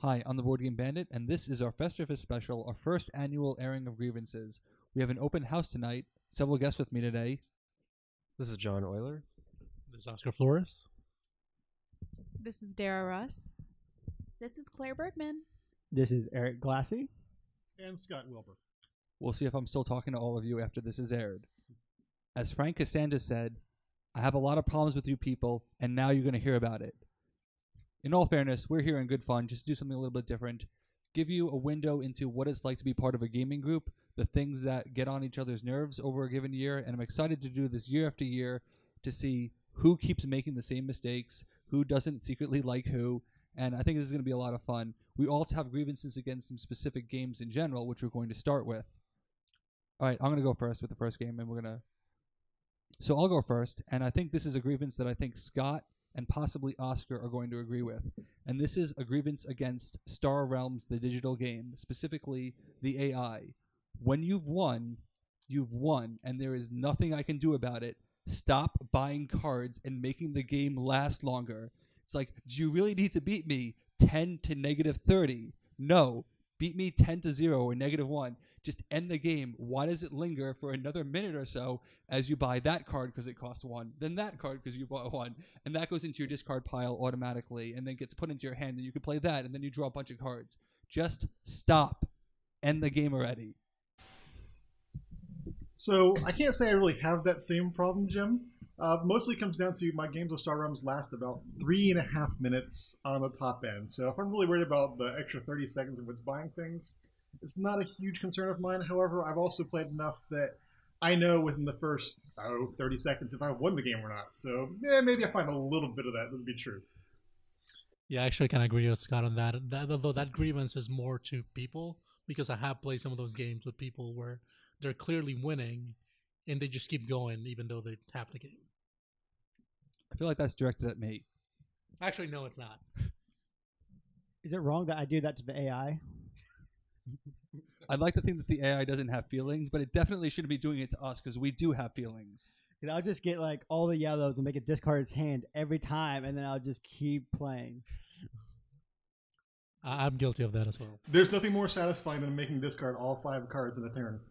Hi, I'm the Board Game Bandit, and this is our Festivus special, our first annual airing of Grievances. We have an open house tonight. Several guests with me today. This is John Euler. This is Oscar Flores. This is Dara Russ. This is Claire Burgman. This is Eric Glassy. And Scott Wilbur. We'll see if I'm still talking to all of you after this is aired. As Frank Cassandra said, I have a lot of problems with you people, and now you're going to hear about it. In all fairness, we're here in good fun, just to do something a little bit different. Give you a window into what it's like to be part of a gaming group, the things that get on each other's nerves over a given year, and I'm excited to do this year after year to see who keeps making the same mistakes, who doesn't secretly like who, and I think this is going to be a lot of fun. We also have grievances against some specific games in general, which we're going to start with. All right, I'm going to go first with the first game, and So I'll go first, and I think this is a grievance that I think Scott and possibly Oscar are going to agree with. And this is a grievance against Star Realms, the digital game, specifically the AI. When you've won, and there is nothing I can do about it. Stop buying cards and making the game last longer. It's like, do you really need to beat me 10 to -30? No. Beat me 10 to 0 or -1. Just end the game. Why does it linger for another minute or so as you buy that card because it costs 1, then that card because you bought 1, and that goes into your discard pile automatically and then gets put into your hand and you can play that and then you draw a bunch of cards. Just stop. End the game already. So I can't say I really have that same problem, Jim. Mostly comes down to my games with Star Realms last about 3.5 minutes on the top end. So if I'm really worried about the extra 30 seconds of what's buying things, it's not a huge concern of mine. However, I've also played enough that I know within the first 30 seconds if I won the game or not. So yeah, maybe I find a little bit of that would be true. Yeah, I actually kind of agree with Scott on that. Although that grievance is more to people, because I have played some of those games with people where they're clearly winning and they just keep going even though they tap the game. I feel like that's directed at me. Actually, no, it's not. Is it wrong that I do that to the AI? I'd like to think that the AI doesn't have feelings, but it definitely shouldn't be doing it to us because we do have feelings. Because I'll just get like all the yellows and make it discard its hand every time, and then I'll just keep playing. I'm guilty of that as well. There's nothing more satisfying than making discard all 5 cards in a turn.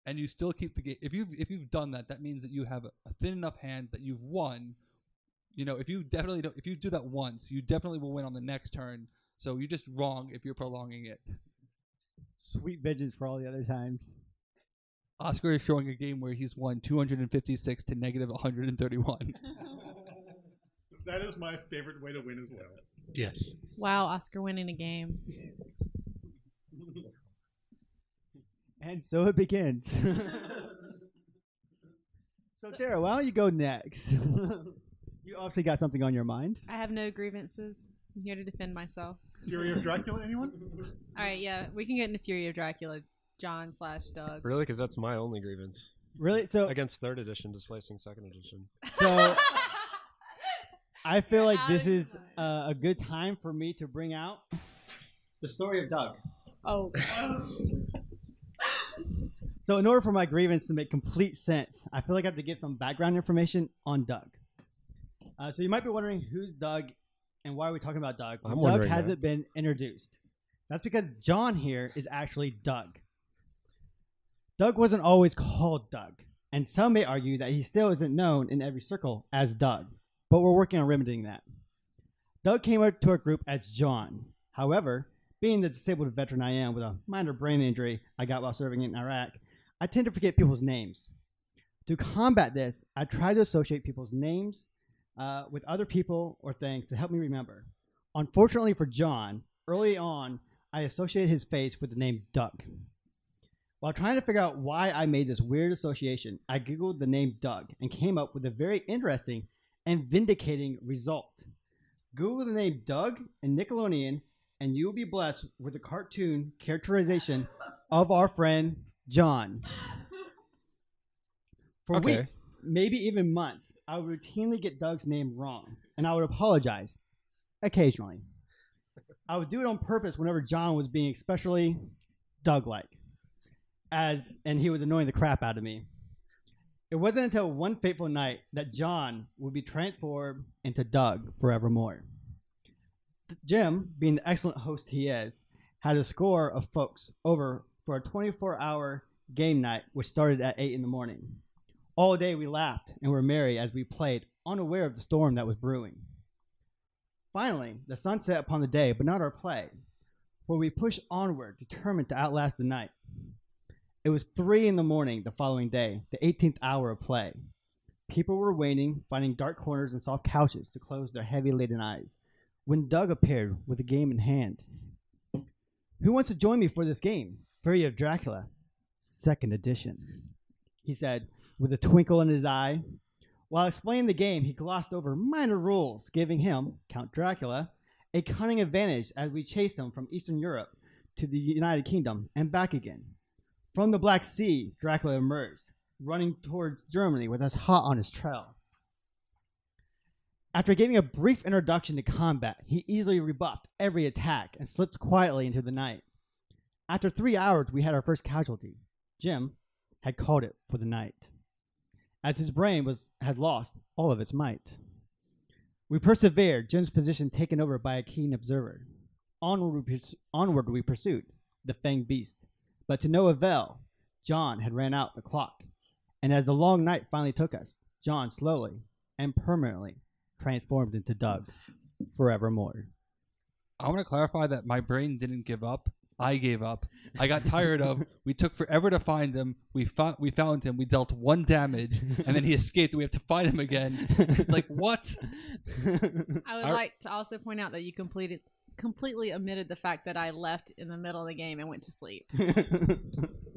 And you still keep the game. If you've done that, that means that you have a thin enough hand that you've won. You know, if you do that once, you definitely will win on the next turn. So you're just wrong if you're prolonging it. Sweet vengeance for all the other times. Oscar is showing a game where he's won 256 to -131. That is my favorite way to win as well. Yes. Wow, Oscar winning a game. And so it begins. So Dara, why don't you go next? You obviously got something on your mind. I have no grievances. I'm here to defend myself. Fury of Dracula, anyone? All right, yeah, we can get into Fury of Dracula, John/Doug. Really? Because that's my only grievance. Really? So Against 3rd edition, displacing 2nd edition. So I feel like this is a good time for me to bring out the story of Doug. Oh. So in order for my grievance to make complete sense, I feel like I have to give some background information on Doug. So you might be wondering who's Doug and why are we talking about Doug? I'm Doug wondering hasn't been introduced. That's because John here is actually Doug. Doug wasn't always called Doug, and some may argue that he still isn't known in every circle as Doug, but we're working on remedying that. Doug came out to our group as John. However, being the disabled veteran I am with a minor brain injury I got while serving in Iraq, I tend to forget people's names. To combat this, I try to associate people's names with other people or things to help me remember. Unfortunately for John, early on, I associated his face with the name Doug. While trying to figure out why I made this weird association, I googled the name Doug and came up with a very interesting and vindicating result. Google the name Doug and Nickelodeon, and you will be blessed with a cartoon characterization of our friend John. For weeks, maybe even months, I would routinely get Doug's name wrong, and I would apologize occasionally. I would do it on purpose whenever John was being especially Doug-like, and he was annoying the crap out of me. It wasn't until one fateful night that John would be transformed into Doug forevermore. Jim, being the excellent host he is, had a score of folks over for a 24-hour game night, which started at 8 in the morning. All day we laughed and were merry as we played, unaware of the storm that was brewing. Finally, the sun set upon the day, but not our play, for we pushed onward, determined to outlast the night. It was 3 in the morning the following day, the 18th hour of play. People were waiting, finding dark corners and soft couches to close their heavy-laden eyes, when Doug appeared with a game in hand. "Who wants to join me for this game? Fury of Dracula, 2nd edition," he said, with a twinkle in his eye. While explaining the game, he glossed over minor rules, giving him, Count Dracula, a cunning advantage as we chased him from Eastern Europe to the United Kingdom and back again. From the Black Sea, Dracula emerged, running towards Germany with us hot on his trail. After giving a brief introduction to combat, he easily rebuffed every attack and slipped quietly into the night. After 3 hours, we had our first casualty. Jim had called it for the night, as his brain had lost all of its might. We persevered, Jim's position taken over by a keen observer. Onward we pursued, the fanged beast, but to no avail. John had ran out the clock, and as the long night finally took us, John slowly and permanently transformed into Doug forevermore. I want to clarify that my brain didn't give up. I gave up. I got tired of. We took forever to find him. We found him. We dealt 1 damage, and then he escaped. We have to find him again. It's like, what? I would like to also point out that you completely omitted the fact that I left in the middle of the game and went to sleep.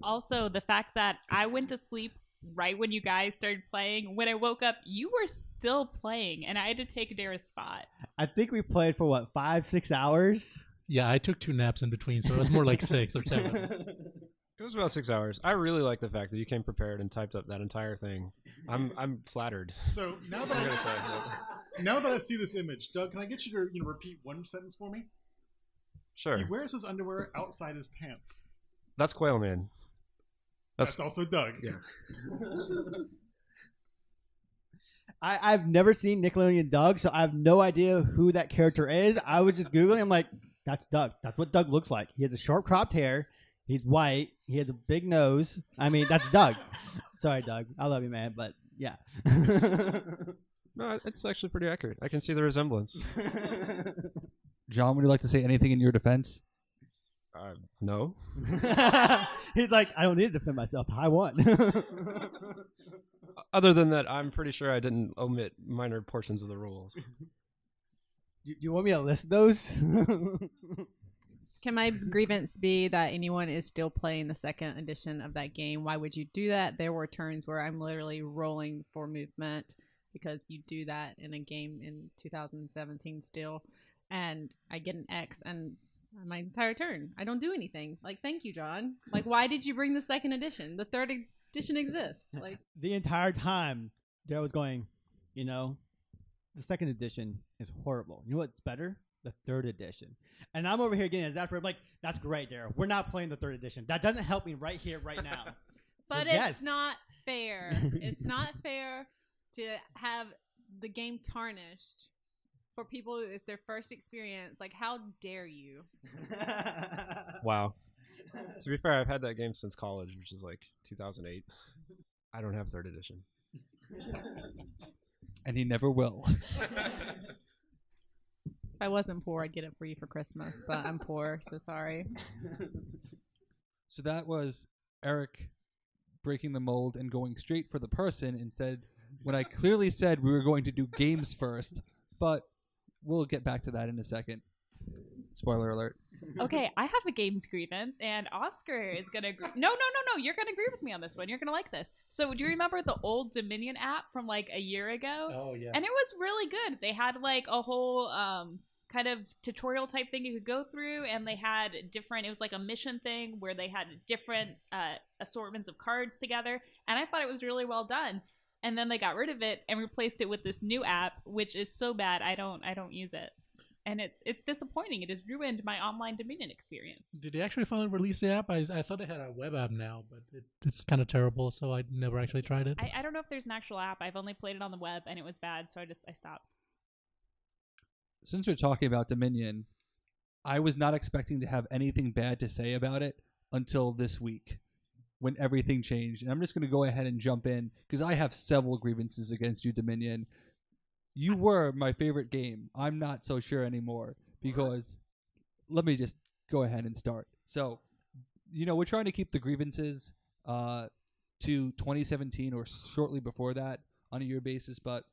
Also, the fact that I went to sleep right when you guys started playing. When I woke up, you were still playing, and I had to take Dara's spot. I think we played for, 5-6 hours? Yeah, I took 2 naps in between, so it was more like 6 or 7. It was about 6 hours. I really like the fact that you came prepared and typed up that entire thing. I'm flattered. So now that I see this image, Doug, can I get you to repeat one sentence for me? Sure. He wears his underwear outside his pants. That's Quail Man. That's also Doug. Yeah. I've never seen Nickelodeon Doug, so I have no idea who that character is. I was just Googling. I'm like, that's Doug. That's what Doug looks like. He has a short cropped hair. He's white. He has a big nose. I mean, that's Doug. Sorry, Doug. I love you, man, but yeah. No, it's actually pretty accurate. I can see the resemblance. John, would you like to say anything in your defense? No. He's like, I don't need to defend myself. I won. Other than that, I'm pretty sure I didn't omit minor portions of the rules. Do you want me to list those? Can my grievance be that anyone is still playing the 2nd edition of that game? Why would you do that? There were turns where I'm literally rolling for movement because you do that in a game in 2017 still, and I get an X and my entire turn I don't do anything. Like, thank you, John. Like, why did you bring the 2nd edition? The 3rd edition exists. Like, the entire time Daryl was going, the 2nd edition is horrible. You know what's better? The 3rd edition. And I'm over here getting exasperated. I'm like, that's great, Daryl. We're not playing the 3rd edition. That doesn't help me right here, right now. But So, yes. it's not fair. It's not fair to have the game tarnished for people who it's their first experience. Like, how dare you? Wow. To be fair, I've had that game since college, which is like 2008. I don't have 3rd edition. And he never will. If I wasn't poor, I'd get it for you for Christmas, but I'm poor, so sorry. So that was Eric breaking the mold and going straight for the person instead when I clearly said we were going to do games first, but we'll get back to that in a second. Spoiler alert. Okay, I have a games grievance, and Oscar is gonna. No, you're gonna agree with me on this one. You're gonna like this. So, do you remember the old Dominion app from like a year ago? Oh, yes. And it was really good. They had like a whole kind of tutorial type thing you could go through, and they had different. It was like a mission thing where they had different assortments of cards together, and I thought it was really well done. And then they got rid of it and replaced it with this new app, which is so bad I don't use it. And it's disappointing. It has ruined my online Dominion experience. Did they actually finally release the app? I thought they had a web app now, but it's kind of terrible, so I never actually tried it. I don't know if there's an actual app. I've only played it on the web, and it was bad, so I stopped. Since we're talking about Dominion, I was not expecting to have anything bad to say about it until this week when everything changed. And I'm just going to go ahead and jump in because I have several grievances against you, Dominion. You were my favorite game. I'm not so sure anymore because let me just go ahead and start. So, we're trying to keep the grievances to 2017 or shortly before that on a year basis, but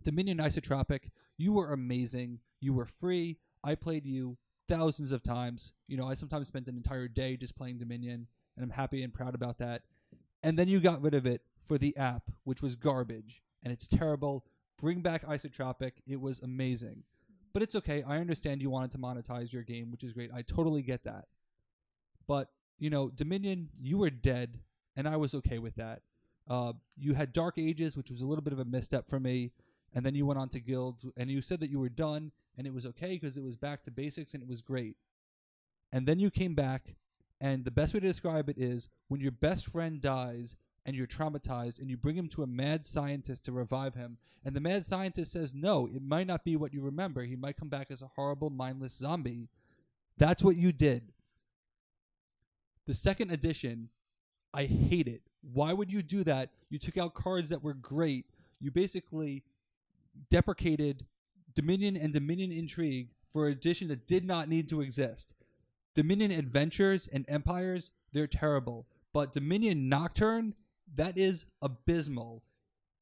Dominion Isotropic, you were amazing. You were free. I played you thousands of times. I sometimes spent an entire day just playing Dominion, and I'm happy and proud about that. And then you got rid of it for the app, which was garbage, and it's terrible. Bring back Isotropic. It was amazing. But it's okay. I understand you wanted to monetize your game, which is great. I totally get that. But, Dominion, you were dead, and I was okay with that. You had Dark Ages, which was a little bit of a misstep for me, and then you went on to Guilds, and you said that you were done, and it was okay because it was back to basics, and it was great. And then you came back, and the best way to describe it is when your best friend dies, and you're traumatized, and you bring him to a mad scientist to revive him, and the mad scientist says, no, it might not be what you remember. He might come back as a horrible, mindless zombie. That's what you did. The second edition, I hate it. Why would you do that? You took out cards that were great. You basically deprecated Dominion and Dominion Intrigue for an edition that did not need to exist. Dominion Adventures and Empires, they're terrible. But Dominion Nocturne, that is abysmal.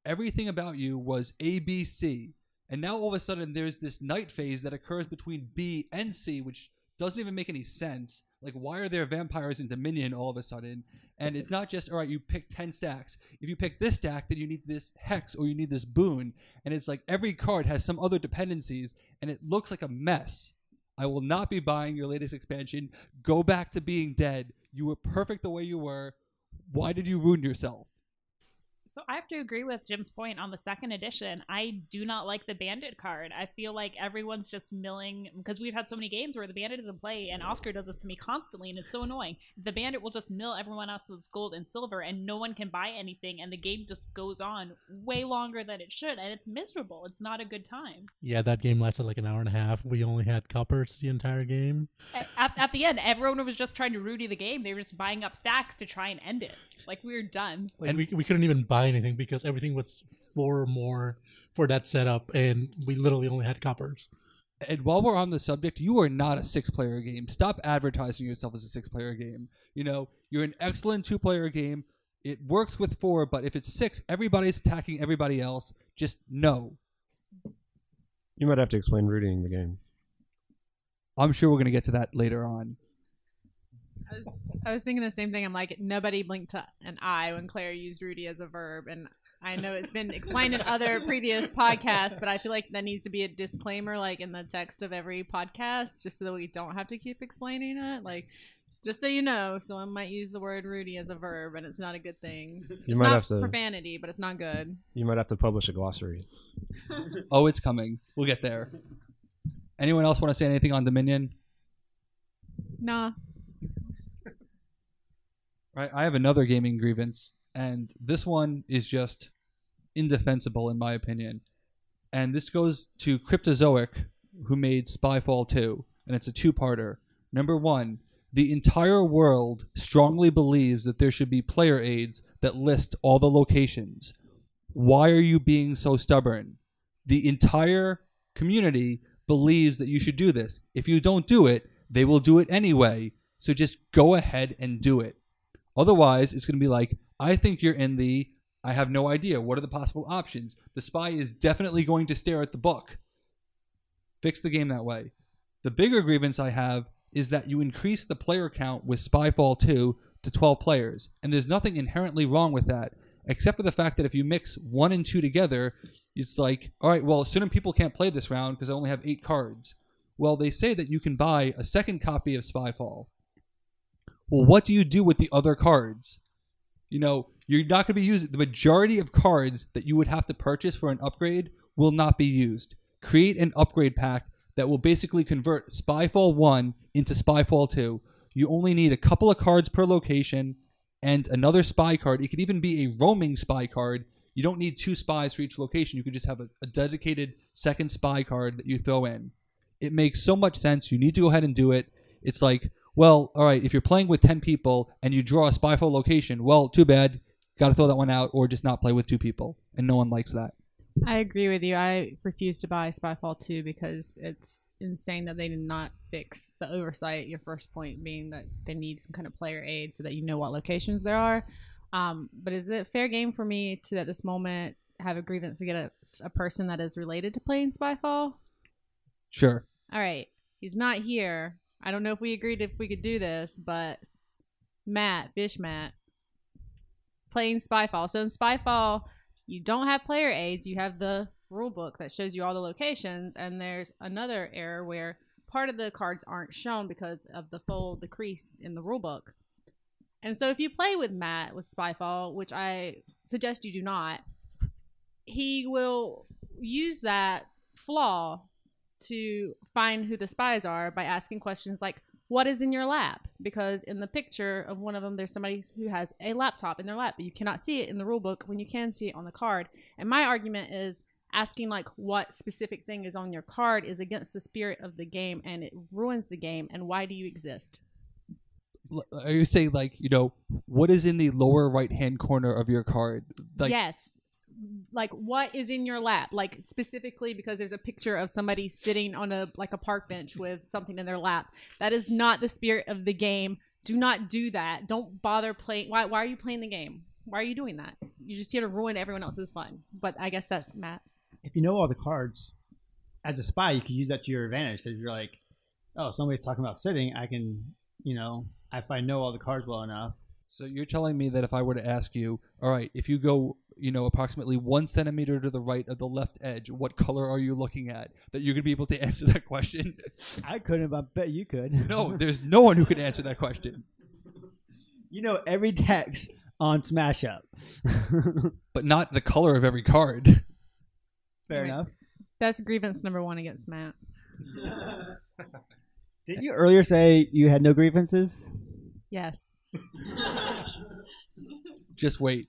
Everything about you was A, B, C. And now all of a sudden there's this night phase that occurs between B and C, which doesn't even make any sense. Like, why are there vampires in Dominion all of a sudden? And it's not just, all right, you pick 10 stacks. If you pick this stack, then you need this hex or you need this boon. And it's like every card has some other dependencies, and it looks like a mess. I will not be buying your latest expansion. Go back to being dead. You were perfect the way you were. Why did you ruin yourself? So I have to agree with Jim's point on the second edition. I do not like the Bandit card. I feel like everyone's just milling, because we've had so many games where the Bandit doesn't play, and Oscar does this to me constantly, and it's so annoying. The Bandit will just mill everyone else's gold and silver, and no one can buy anything, and the game just goes on way longer than it should, and it's miserable. It's not a good time. Yeah, that game lasted like an hour and a half. We only had coppers the entire game. At the end, everyone was just trying to Rudy the game. They were just buying up stacks to try and end it. Like, we were done. Like, we couldn't even buy anything because everything was 4 or more for that setup, and we literally only had coppers. And while we're on the subject, you are not a 6-player game. Stop advertising yourself as a 6-player game. You're an excellent 2-player game. It works with 4, but if it's 6, everybody's attacking everybody else. Just no. You might have to explain rooting the game. I'm sure we're going to get to that later on. I was thinking the same thing. I'm like, nobody blinked an eye when Claire used Rudy as a verb, and I know it's been explained in other previous podcasts, but I feel like that needs to be a disclaimer, like in the text of every podcast, just so that we don't have to keep explaining it. Like, just so you know, someone might use the word Rudy as a verb, and it's not a good thing. It's not profanity, but it's not good. You might have to publish a glossary. Oh, it's coming. We'll get there. Anyone else want to say anything on Dominion? Nah. Right, I have another gaming grievance, and this one is just indefensible in my opinion. And this goes to Cryptozoic, who made Spyfall 2, and it's a 2-parter. Number 1, the entire world strongly believes that there should be player aids that list all the locations. Why are you being so stubborn? The entire community believes that you should do this. If you don't do it, they will do it anyway. So just go ahead and do it. Otherwise, it's going to be like, I think you're in the, I have no idea. What are the possible options? The spy is definitely going to stare at the book. Fix the game that way. The bigger grievance I have is that you increase the player count with Spyfall 2 to 12 players. And there's nothing inherently wrong with that, except for the fact that if you mix 1 and 2 together, it's like, all right, well, certain people can't play this round because I only have 8 cards. Well, they say that you can buy a second copy of Spyfall. Well, what do you do with the other cards? You're not going to be using the majority of cards that you would have to purchase for an upgrade will not be used. Create an upgrade pack that will basically convert Spyfall 1 into Spyfall 2. You only need a couple of cards per location and another spy card. It could even be a roaming spy card. You don't need 2 spies for each location. You could just have a dedicated second spy card that you throw in. It makes so much sense. You need to go ahead and do it. It's like, well, all right, if you're playing with 10 people and you draw a Spyfall location, well, too bad. Got to throw that one out, or just not play with 2 people. And no one likes that. I agree with you. I refuse to buy Spyfall 2 because it's insane that they did not fix the oversight. Your first point being that they need some kind of player aid so that you know what locations there are. But is it fair game for me to, at this moment, have a grievance against a person that is related to playing Spyfall? Sure. All right. He's not here. I don't know if we agreed if we could do this, but Matt, playing Spyfall. So in Spyfall, you don't have player aids. You have the rule book that shows you all the locations, and there's another error where part of the cards aren't shown because of the crease in the rule book. And so if you play with Matt with Spyfall, which I suggest you do not, he will use that flaw to find who the spies are by asking questions like, what is in your lap? Because in the picture of one of them, there's somebody who has a laptop in their lap, but you cannot see it in the rule book when you can see it on the card. And my argument is asking like what specific thing is on your card is against the spirit of the game, and it ruins the game. And why do you exist? Are you saying like, what is in the lower right-hand corner of your card? Like, yes. Like what is in your lap? Like specifically because there's a picture of somebody sitting on a park bench with something in their lap. That is not the spirit of the game. Do not do that. Don't bother playing. Why are you playing the game? Why are you doing that? You're just here to ruin everyone else's fun. But I guess that's Matt. If you know all the cards, as a spy, you can use that to your advantage because you're like, oh, somebody's talking about sitting. I can, if I know all the cards well enough. So you're telling me that if I were to ask you, all right, if you go, approximately 1 centimeter to the right of the left edge, what color are you looking at? That you're going to be able to answer that question? I couldn't, but I bet you could. No, there's no one who can answer that question. You know every text on Smash Up. But not the color of every card. Fair enough. That's grievance number 1 against Matt. Didn't you earlier say you had no grievances? Yes. Just wait.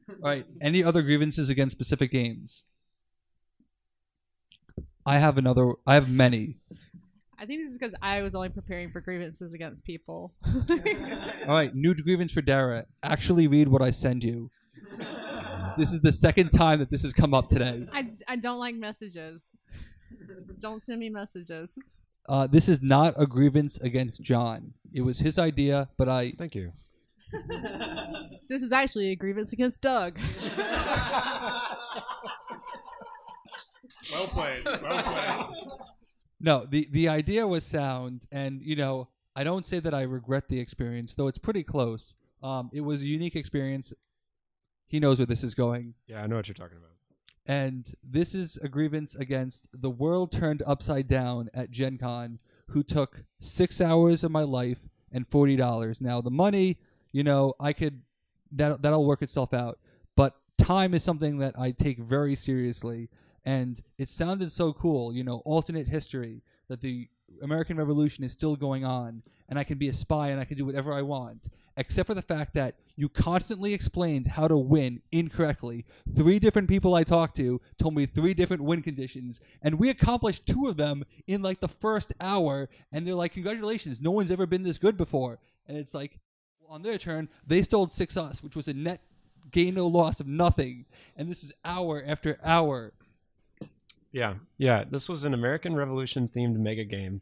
All right. Any other grievances against specific games? I have many. I think this is because I was only preparing for grievances against people. All right. New grievance for Dara. Actually read what I send you. This is the second time that this has come up today. I don't like messages. Don't send me messages. This is not a grievance against John. It was his idea, but Thank you. This is actually a grievance against Doug. Well played. Well played. No, the idea was sound, and I don't say that I regret the experience, though it's pretty close. It was a unique experience. He knows where this is going. Yeah, I know what you're talking about. And this is a grievance against the world turned upside down at Gen Con, who took 6 hours of my life and $40. Now the money, that'll work itself out. But time is something that I take very seriously. And it sounded so cool, alternate history, that the American Revolution is still going on, and I can be a spy and I can do whatever I want. Except for the fact that you constantly explained how to win incorrectly. 3 different people I talked to told me 3 different win conditions, and we accomplished 2 of them in like the first hour, and they're like, congratulations, no one's ever been this good before. And it's like, on their turn, they stole 6 us, which was a net gain or loss of nothing. And this is hour after hour. Yeah. This was an American Revolution themed mega game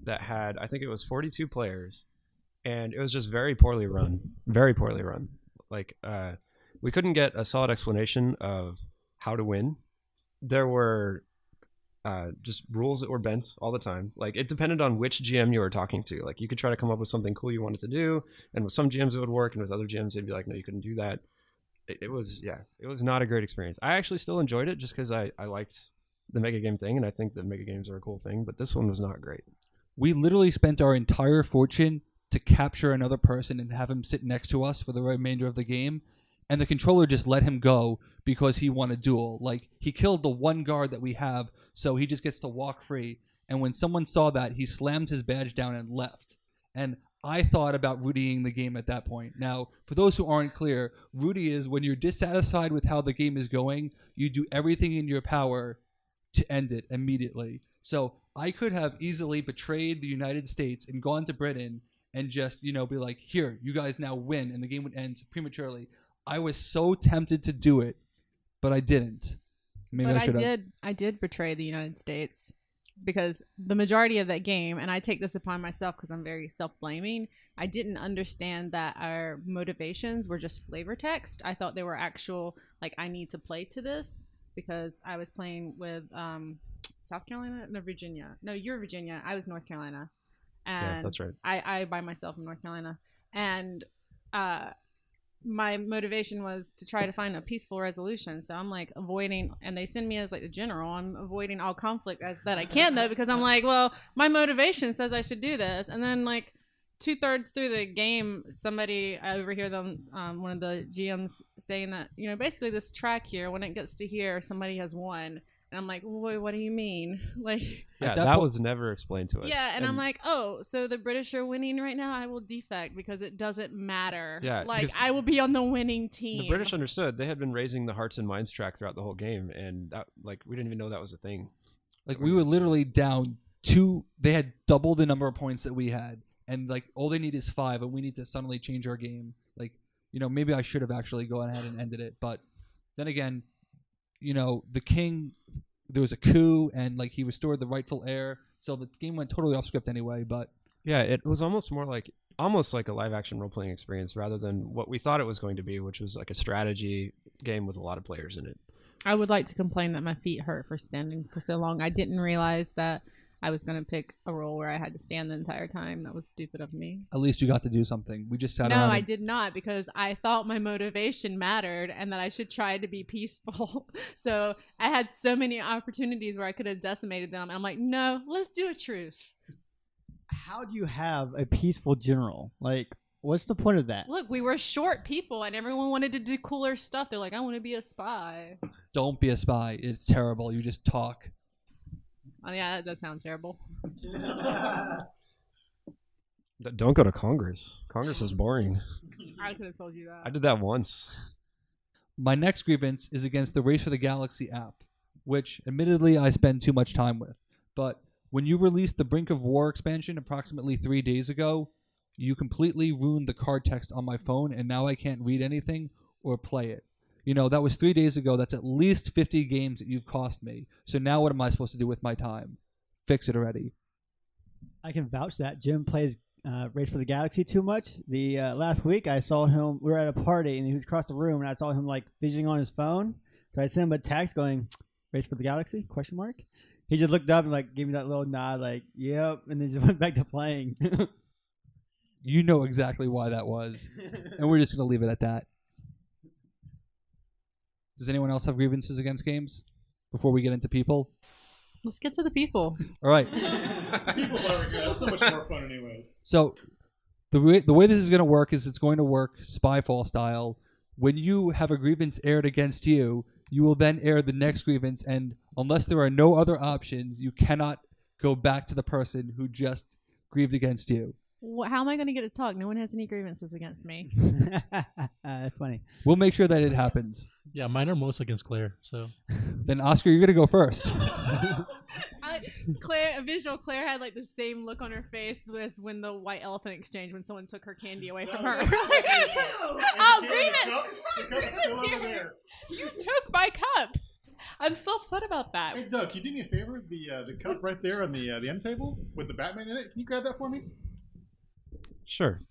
that had, I think it was 42 players. And it was just very poorly run. Very poorly run. Like, we couldn't get a solid explanation of how to win. There were just rules that were bent all the time. Like, it depended on which GM you were talking to. Like, you could try to come up with something cool you wanted to do, and with some GMs it would work, and with other GMs they'd be like, no, you couldn't do that. It was not a great experience. I actually still enjoyed it just because I liked the mega game thing, and I think that mega games are a cool thing, but this one was not great. We literally spent our entire fortune to capture another person and have him sit next to us for the remainder of the game, and the controller just let him go because he won a duel. Like, he killed the 1 guard that we have, so he just gets to walk free. And when someone saw that, he slammed his badge down and left. And I thought about Rudying the game at that point. Now, for those who aren't clear, Rudy is when you're dissatisfied with how the game is going, you do everything in your power to end it immediately. So I could have easily betrayed the United States and gone to Britain and just, be like, here, you guys now win, and the game would end prematurely. I was so tempted to do it, but I didn't. Maybe But I should have. I did betray the United States because the majority of that game, and I take this upon myself because I'm very self-blaming, I didn't understand that our motivations were just flavor text. I thought they were actual, like, I need to play to this because I was playing with South Carolina? No, Virginia. No, you're Virginia. I was North Carolina. And Yeah, that's right. I by myself in North Carolina. And my motivation was to try to find a peaceful resolution. So I'm like avoiding, and they send me as like the general. I'm avoiding all conflict as that I can though, because I'm like, well, my motivation says I should do this. And then like 2/3 through the game, somebody, I overhear them, one of the GMs saying that, basically this track here, when it gets to here, somebody has won. And I'm like, wait, what do you mean? Like, Yeah, that was never explained to us. yeah, and I'm like, oh, so the British are winning right now? I will defect because it doesn't matter. Yeah, like, 'cause I will be on the winning team. The British understood. They had been raising the hearts and minds track throughout the whole game, and that, we didn't even know that was a thing. Like, we were literally down 2. They had double the number of points that we had. And, like, all they need is 5, and we need to suddenly change our game. Like, maybe I should have actually gone ahead and ended it. But then again, the king, there was a coup, and, like, he restored the rightful heir. So the game went totally off script anyway. But yeah, it was almost like a live-action role-playing experience rather than what we thought it was going to be, which was like a strategy game with a lot of players in it. I would like to complain that my feet hurt for standing for so long. I didn't realize that I was going to pick a role where I had to stand the entire time. That was stupid of me. at least you got to do something. We just sat No, around. I did not, because I thought my motivation mattered and that I should try to be peaceful. So I had so many opportunities where I could have decimated them. And I'm like, no, let's do a truce. How do you have a peaceful general? Like, what's the point of that? Look, we were short people and everyone wanted to do cooler stuff. They're like, I want to be a spy. Don't be a spy. It's terrible. You just talk. Oh, yeah, that does sound terrible. Don't go to Congress. Congress is boring. I could have told you that. I did that once. My next grievance is against the Race for the Galaxy app, which admittedly I spend too much time with. But when you released the Brink of War expansion approximately 3 days ago, you completely ruined the card text on my phone, and now I can't read anything or play it. That was 3 days ago. That's at least 50 games that you've cost me. So now what am I supposed to do with my time? Fix it already. I can vouch that Jim plays Race for the Galaxy too much. The last week I saw him. We were at a party and he was across the room, and I saw him like fidgeting on his phone. So I sent him a text going, "Race for the Galaxy?" ? He just looked up and like gave me that little nod, like "Yep," and then just went back to playing. You know exactly why that was, and we're just gonna leave it at that. Does anyone else have grievances against games before we get into people? Let's get to the people. All right. People are good. That's so much more fun, anyways. So the way this is going to work is it's going to work Spyfall style. When you have a grievance aired against you, you will then air the next grievance, and unless there are no other options, you cannot go back to the person who just grieved against you. How am I going to get to talk? No one has any grievances against me. That's funny. We'll make sure that it happens. Yeah, mine are most against Claire. So Then Oscar, you're going to go first. Claire had like the same look on her face as when the white elephant exchange, when someone took her candy away from her. Oh, grievance! The cup is still over there. You took my cup. I'm so upset about that. Hey, Doug, can you do me a favor? The cup right there on the end table with the Batman in it. Can you grab that for me? Sure.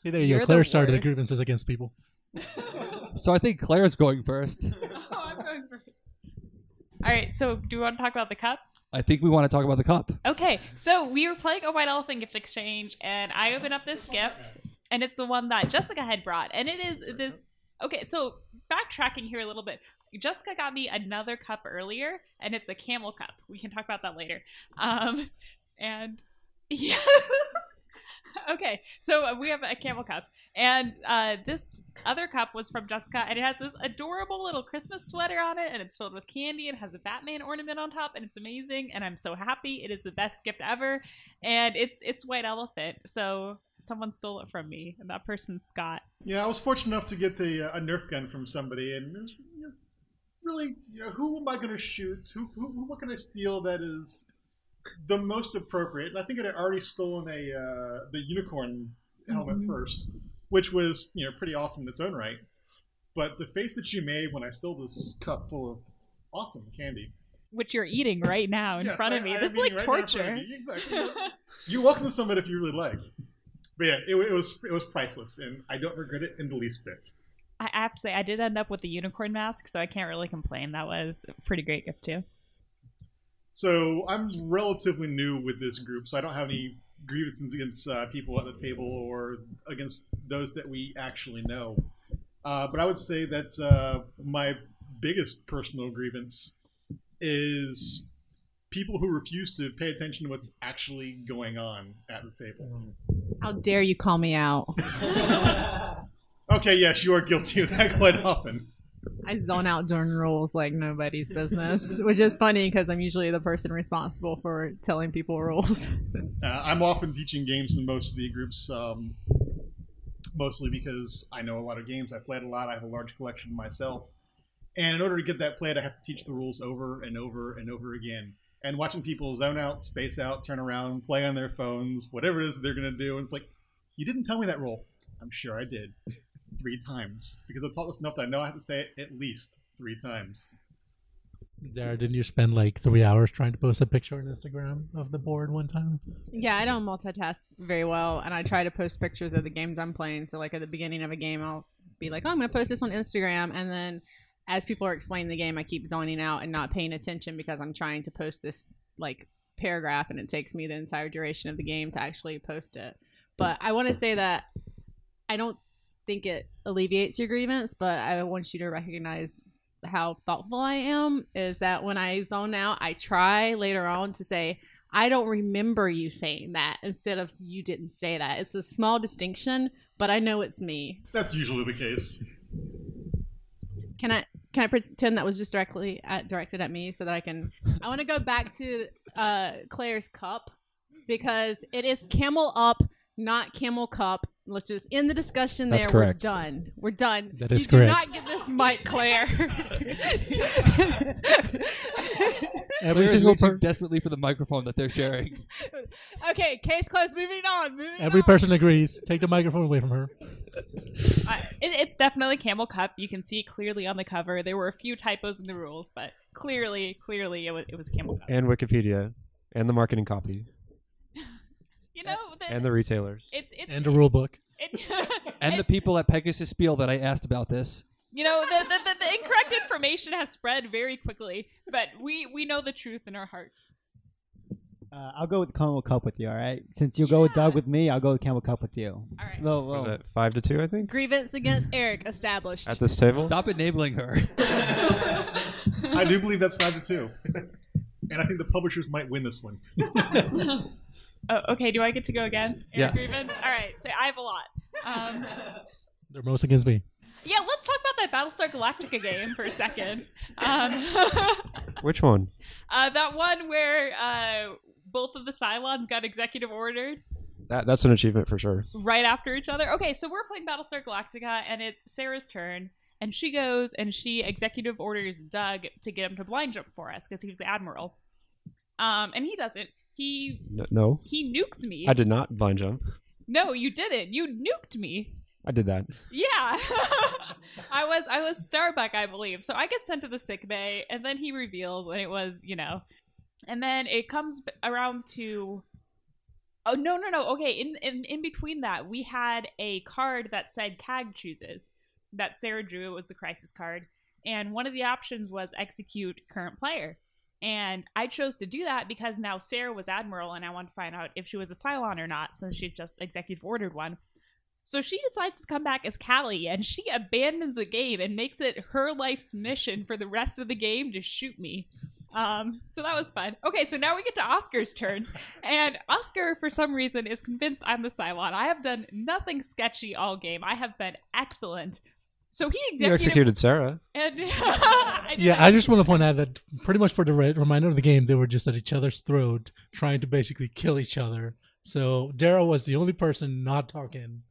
see, there you You're go. the Claire started the worst. grievances against people. So I think Claire's going first. Oh, I'm going first. All right, so do we want to talk about the cup? I think we want to talk about the cup. Okay, so we were playing a White Elephant gift exchange, and I opened up this gift, and it's the one that Jessica had brought, and it is this. Okay, so backtracking here a little bit. Jessica got me another cup earlier, and it's a camel cup. We can talk about that later. And yeah. Okay, so we have a camel cup, and this other cup was from Jessica, and it has this adorable little Christmas sweater on it, and it's filled with candy, and has a Batman ornament on top, and it's amazing, and I'm so happy. It is the best gift ever, and it's White Elephant, so someone stole it from me, and that person's Scott. Yeah, I was fortunate enough to get a Nerf gun from somebody, and it really, who am I going to shoot? What can I steal that is the most appropriate? And I think I had already stolen the unicorn helmet first, which was pretty awesome in its own right. But the face that you made when I stole this cup full of awesome candy, which you're eating right now in front of me. This is like torture. Exactly. You're welcome to some of it if you really like. But yeah, it was priceless, and I don't regret it in the least bit. I have to say, I did end up with the unicorn mask, so I can't really complain. That was a pretty great gift too. So I'm relatively new with this group, so I don't have any grievances against people at the table or against those that we actually know. But I would say that my biggest personal grievance is people who refuse to pay attention to what's actually going on at the table. How dare you call me out? Okay, yes, you are guilty of that quite often. I zone out during rules like nobody's business, which is funny because I'm usually the person responsible for telling people rules. I'm often teaching games in most of the groups, mostly because I know a lot of games. I played a lot. I have a large collection myself. And in order to get that played, I have to teach the rules over and over and over again. And watching people zone out, space out, turn around, play on their phones, whatever it is that they're going to do. And it's like, you didn't tell me that rule. I'm sure I did. 3 times. Because I've taught this enough that I know I have to say it at least 3 times. Dara, didn't you spend like 3 hours trying to post a picture on Instagram of the board one time? Yeah, I don't multitask very well, and I try to post pictures of the games I'm playing. So like at the beginning of a game, I'll be like, oh, I'm going to post this on Instagram, and then as people are explaining the game, I keep zoning out and not paying attention because I'm trying to post this like paragraph, and it takes me the entire duration of the game to actually post it. But I want to say that I don't think it alleviates your grievance, but I want you to recognize how thoughtful I am. Is that when I zone out, I try later on to say, I don't remember you saying that, instead of you didn't say that. It's a small distinction, but I know it's me. That's usually the case. Can I pretend that was just directed at me so that I want to go back to Claire's cup, because it is camel up, not camel cup. Let's just end the discussion there. That's correct. We're done. That is you correct. Do not get this mic, Claire. Every Claire is single reaching desperately for the microphone that they're sharing. Okay, case closed. Moving on. Every person agrees. Take the microphone away from her. It's definitely Camel Cup. You can see it clearly on the cover. There were a few typos in the rules, but clearly it was Camel Cup. And Wikipedia. And the marketing copy. And the retailers. And the rule book. And the people at Pegasus Spiel that I asked about this. The incorrect information has spread very quickly, but we know the truth in our hearts. I'll go with Camel Cup with you, all right? Since you go with Doug with me, I'll go with Camel Cup with you. All right. Well, Was that 5-2, I think? Grievance against Eric established. At this table? Stop enabling her. I do believe that's 5-2. And I think the publishers might win this one. Oh, okay. Do I get to go again? Yes. Grievance? All right. So I have a lot. They're most against me. Yeah, let's talk about that Battlestar Galactica game for a second. Which one? That one where both of the Cylons got executive ordered That's an achievement for sure. right after each other. Okay, so we're playing Battlestar Galactica, and it's Sarah's turn, and she goes and she executive orders Doug to get him to blind jump for us because he was the admiral. And he doesn't. No. He nukes me. I did not blind jump. No, you didn't. You nuked me. I did that. Yeah. I was Starbuck, I believe. So I get sent to the sick bay, and then he reveals, and it was, and then it comes around to, oh, no. Okay, in between that, we had a card that said CAG chooses that Sarah drew. It was the crisis card. And one of the options was execute current player. And I chose to do that because now Sarah was admiral, and I wanted to find out if she was a Cylon or not, since she just executive ordered one. So she decides to come back as Callie, and she abandons the game and makes it her life's mission for the rest of the game to shoot me. So that was fun. Okay, so now we get to Oscar's turn. And Oscar, for some reason, is convinced I'm the Cylon. I have done nothing sketchy all game. I have been excellent. So he You executed Sarah. And I just want to point out that pretty much for the remainder of the game, they were just at each other's throat, trying to basically kill each other. So Daryl was the only person not talking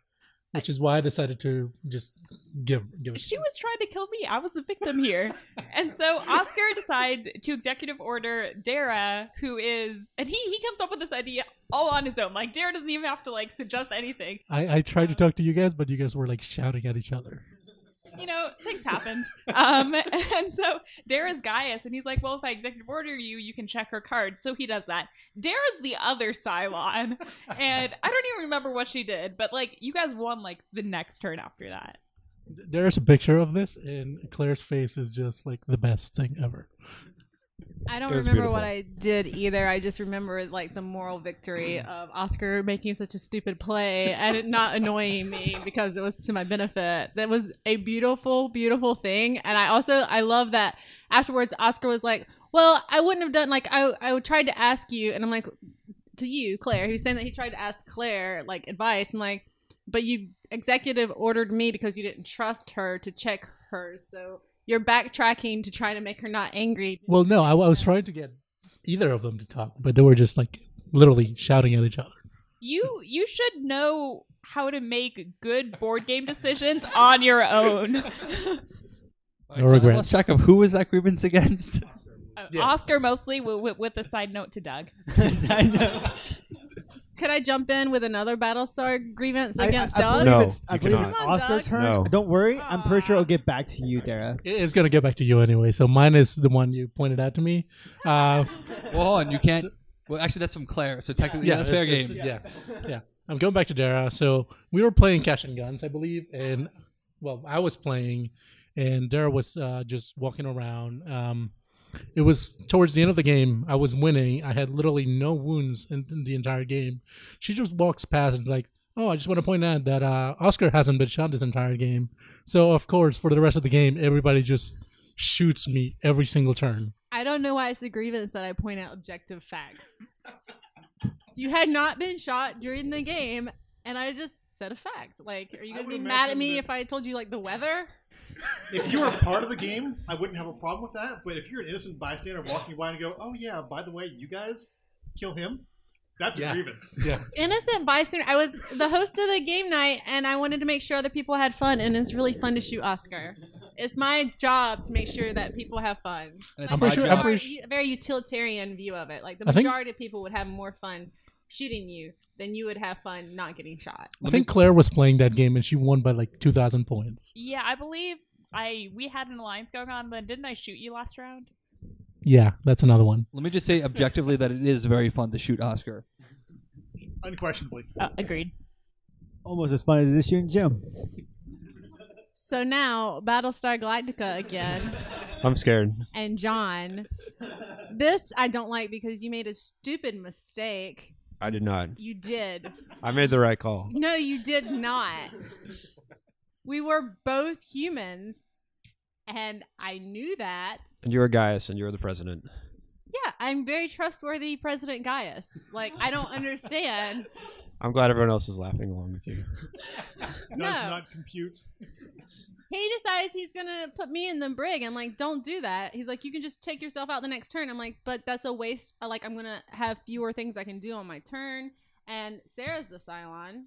which is why I decided to just give it. She was trying to kill me. I was the victim here. And so Oscar decides to executive order Dara, who is, and he comes up with this idea all on his own. Like, Dara doesn't even have to, like, suggest anything. I tried to talk to you guys, but you guys were, like, shouting at each other. You know, things happened. And so Dara's Gaius, and he's like, well, if I executive order you, you can check her cards. So he does that. Dara's the other Cylon, and I don't even remember what she did, but, like, you guys won, like, the next turn after that. There's a picture of this, and Claire's face is just, like, the best thing ever. I don't It was remember what beautiful. I did either. I just remember like the moral victory of Oscar making such a stupid play and it not annoying me because it was to my benefit. That was a beautiful, beautiful thing. And I love that afterwards Oscar was like, well, I wouldn't have done like I tried to ask you, and I'm like, to you, Claire. He was saying that he tried to ask Claire like advice. I'm like, but you executive ordered me because you didn't trust her to check hers. So you're backtracking to try to make her not angry. Well, no, I was trying to get either of them to talk, but they were just like literally shouting at each other. You should know how to make good board game decisions on your own. No I regrets. lost track of who was that grievance against. Yeah. Oscar mostly with a side note to Doug. I know. Could I jump in with another Battlestar grievance I against believe Doug? No, it's, I you believe cannot. it's Come on, Oscar's Doug. turn. No. Don't worry. I'm pretty sure it'll get back to you, Dara. It's going to get back to you anyway, so mine is the one you pointed out to me. Well, hold on, you can't. Well, actually, that's from Claire, so technically, that's fair it's- game. Yeah. I'm going back to Dara. So we were playing Cash and Guns, I believe, and well, I was playing, and Dara was just walking around. It was towards the end of the game. I was winning. I had literally no wounds in the entire game. She just walks past and is like, "Oh, I just want to point out that Oscar hasn't been shot this entire game." So of course, for the rest of the game, everybody just shoots me every single turn. I don't know why it's a grievance that I point out objective facts. You had not been shot during the game, and I just said a fact. Like, are you I going to would be mad at imagine me that- if I told you, like, the weather? If you were part of the game, I wouldn't have a problem with that. But if you're an innocent bystander walking by and go, "Oh yeah, by the way, you guys kill him," that's Yeah. a grievance. Yeah. Innocent bystander. I was the host of the game night, and I wanted to make sure other people had fun, and it's really fun to shoot Oscar. It's my job to make sure that people have fun. And it's I'm my pretty sure- job. I'm pretty A very utilitarian view of it. Like, the I think- majority of people would have more fun shooting you than you would have fun not getting shot. I think Claire was playing that game, and she won by like 2,000 points. Yeah, I believe we had an alliance going on, but didn't I shoot you last round? Yeah, that's another one. Let me just say objectively that it is very fun to shoot Oscar. Unquestionably. Agreed. Almost as fun as this shooting Jim. So now, Battlestar Galactica again. I'm scared. And John. This I don't like because you made a stupid mistake. I did not. You did. I made the right call. No, you did not. We were both humans, and I knew that. And you were Gaius, and you were the president. Yeah, I'm very trustworthy, President Gaius. Like, I don't understand. I'm glad everyone else is laughing along with you. Does No. not compute. He decides he's going to put me in the brig. I'm like, don't do that. He's like, you can just take yourself out the next turn. I'm like, but that's a waste. Like, I'm going to have fewer things I can do on my turn. And Sarah's the Cylon.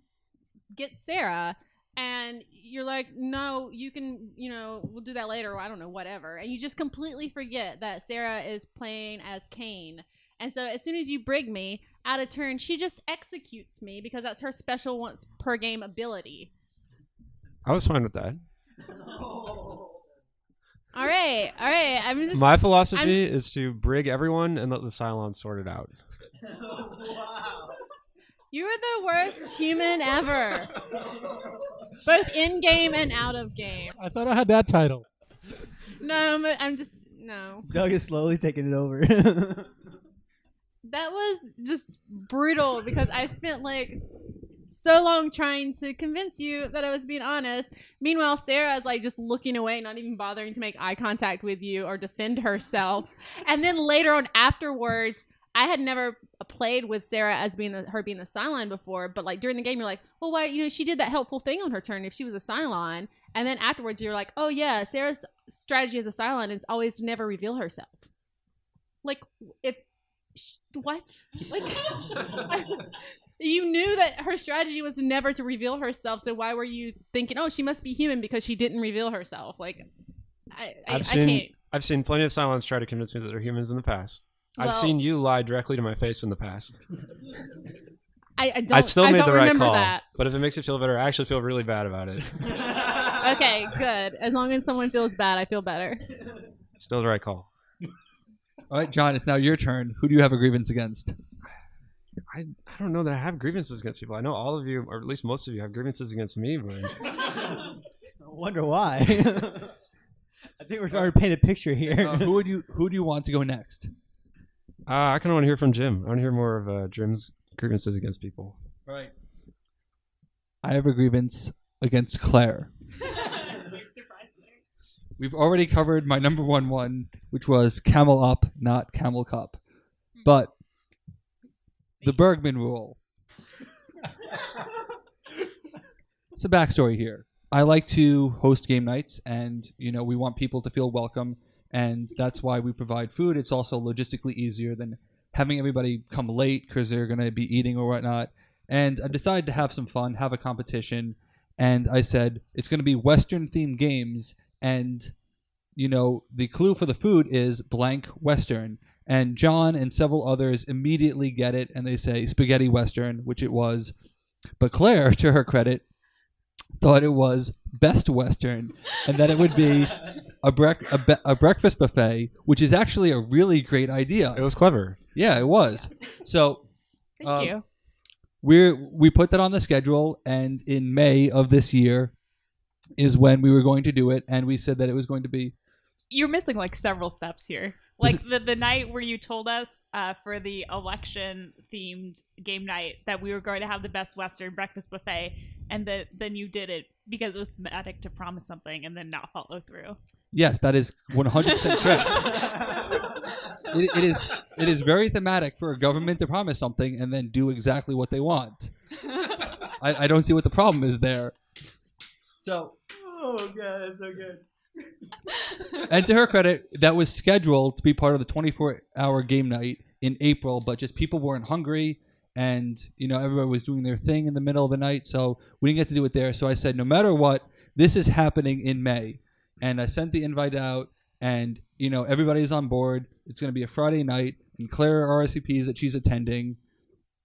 Get Sarah. And you're like, no, you can, we'll do that later, or I don't know, whatever. And you just completely forget that Sarah is playing as Kane. And so as soon as you brig me out of turn, she just executes me because that's her special once per game ability. I was fine with that. All right. I'm just. My philosophy I'm is to brig everyone and let the Cylons sort it out. You are the worst human ever. Both in game and out of game. I thought I had that title. No, I'm just no. Doug is slowly taking it over. That was just brutal because I spent like so long trying to convince you that I was being honest. Meanwhile, Sarah is like just looking away, not even bothering to make eye contact with you or defend herself. And then later on afterwards, I had never played with Sarah as being the Cylon before, but like during the game, you're like, well, why, she did that helpful thing on her turn if she was a Cylon. And then afterwards, you're like, oh yeah, Sarah's strategy as a Cylon is always to never reveal herself. Like, what? Like, You knew that her strategy was never to reveal herself, so why were you thinking, oh, she must be human because she didn't reveal herself? Like, I can't. I've seen plenty of Cylons try to convince me that they're humans in the past. I've Well- seen you lie directly to my face in the past. I still made the right remember call. that. But if it makes you feel better, I actually feel really bad about it. Okay, good. As long as someone feels bad, I feel better. Still the right call. All right, John, it's now your turn. Who do you have a grievance against? I don't know that I have grievances against people. I know all of you, or at least most of you, have grievances against me, but I wonder why. I think we're starting to paint a picture here. Who do you want to go next? I kind of want to hear from Jim. I want to hear more of Jim's grievances against people. All right. I have a grievance against Claire. We've already covered my number one, which was Camel Up, not Camel Cup. But the Burgman Rule. It's a backstory here. I like to host game nights, and we want people to feel welcome, and that's why we provide food. It's also logistically easier than having everybody come late because they're going to be eating or whatnot. And I decided to have some fun, have a competition, and I said it's going to be Western-themed games, and the clue for the food is blank Western. And John and several others immediately get it, and they say spaghetti Western, which it was. But Claire, to her credit, thought it was best Western, and that it would be a breakfast buffet, which is actually a really great idea. It was clever. Yeah, it was. So Thank you. we put that on the schedule, and in May of this year is when we were going to do it, and we said that it was going to be. You're missing like several steps here. Like the night where you told us for the election themed game night that we were going to have the best Western breakfast buffet, and then you did it because it was thematic to promise something and then not follow through. Yes, that is 100% correct. It is very thematic for a government to promise something and then do exactly what they want. I don't see what the problem is there. So, Oh, God, that's so good. and to her credit, that was scheduled to be part of the 24-hour game night in April, but just people weren't hungry, and everybody was doing their thing in the middle of the night, so we didn't get to do it there. So I said, no matter what, this is happening in May, and I sent the invite out, and everybody's on board. It's going to be a Friday night, and Claire RSVPs that she's attending.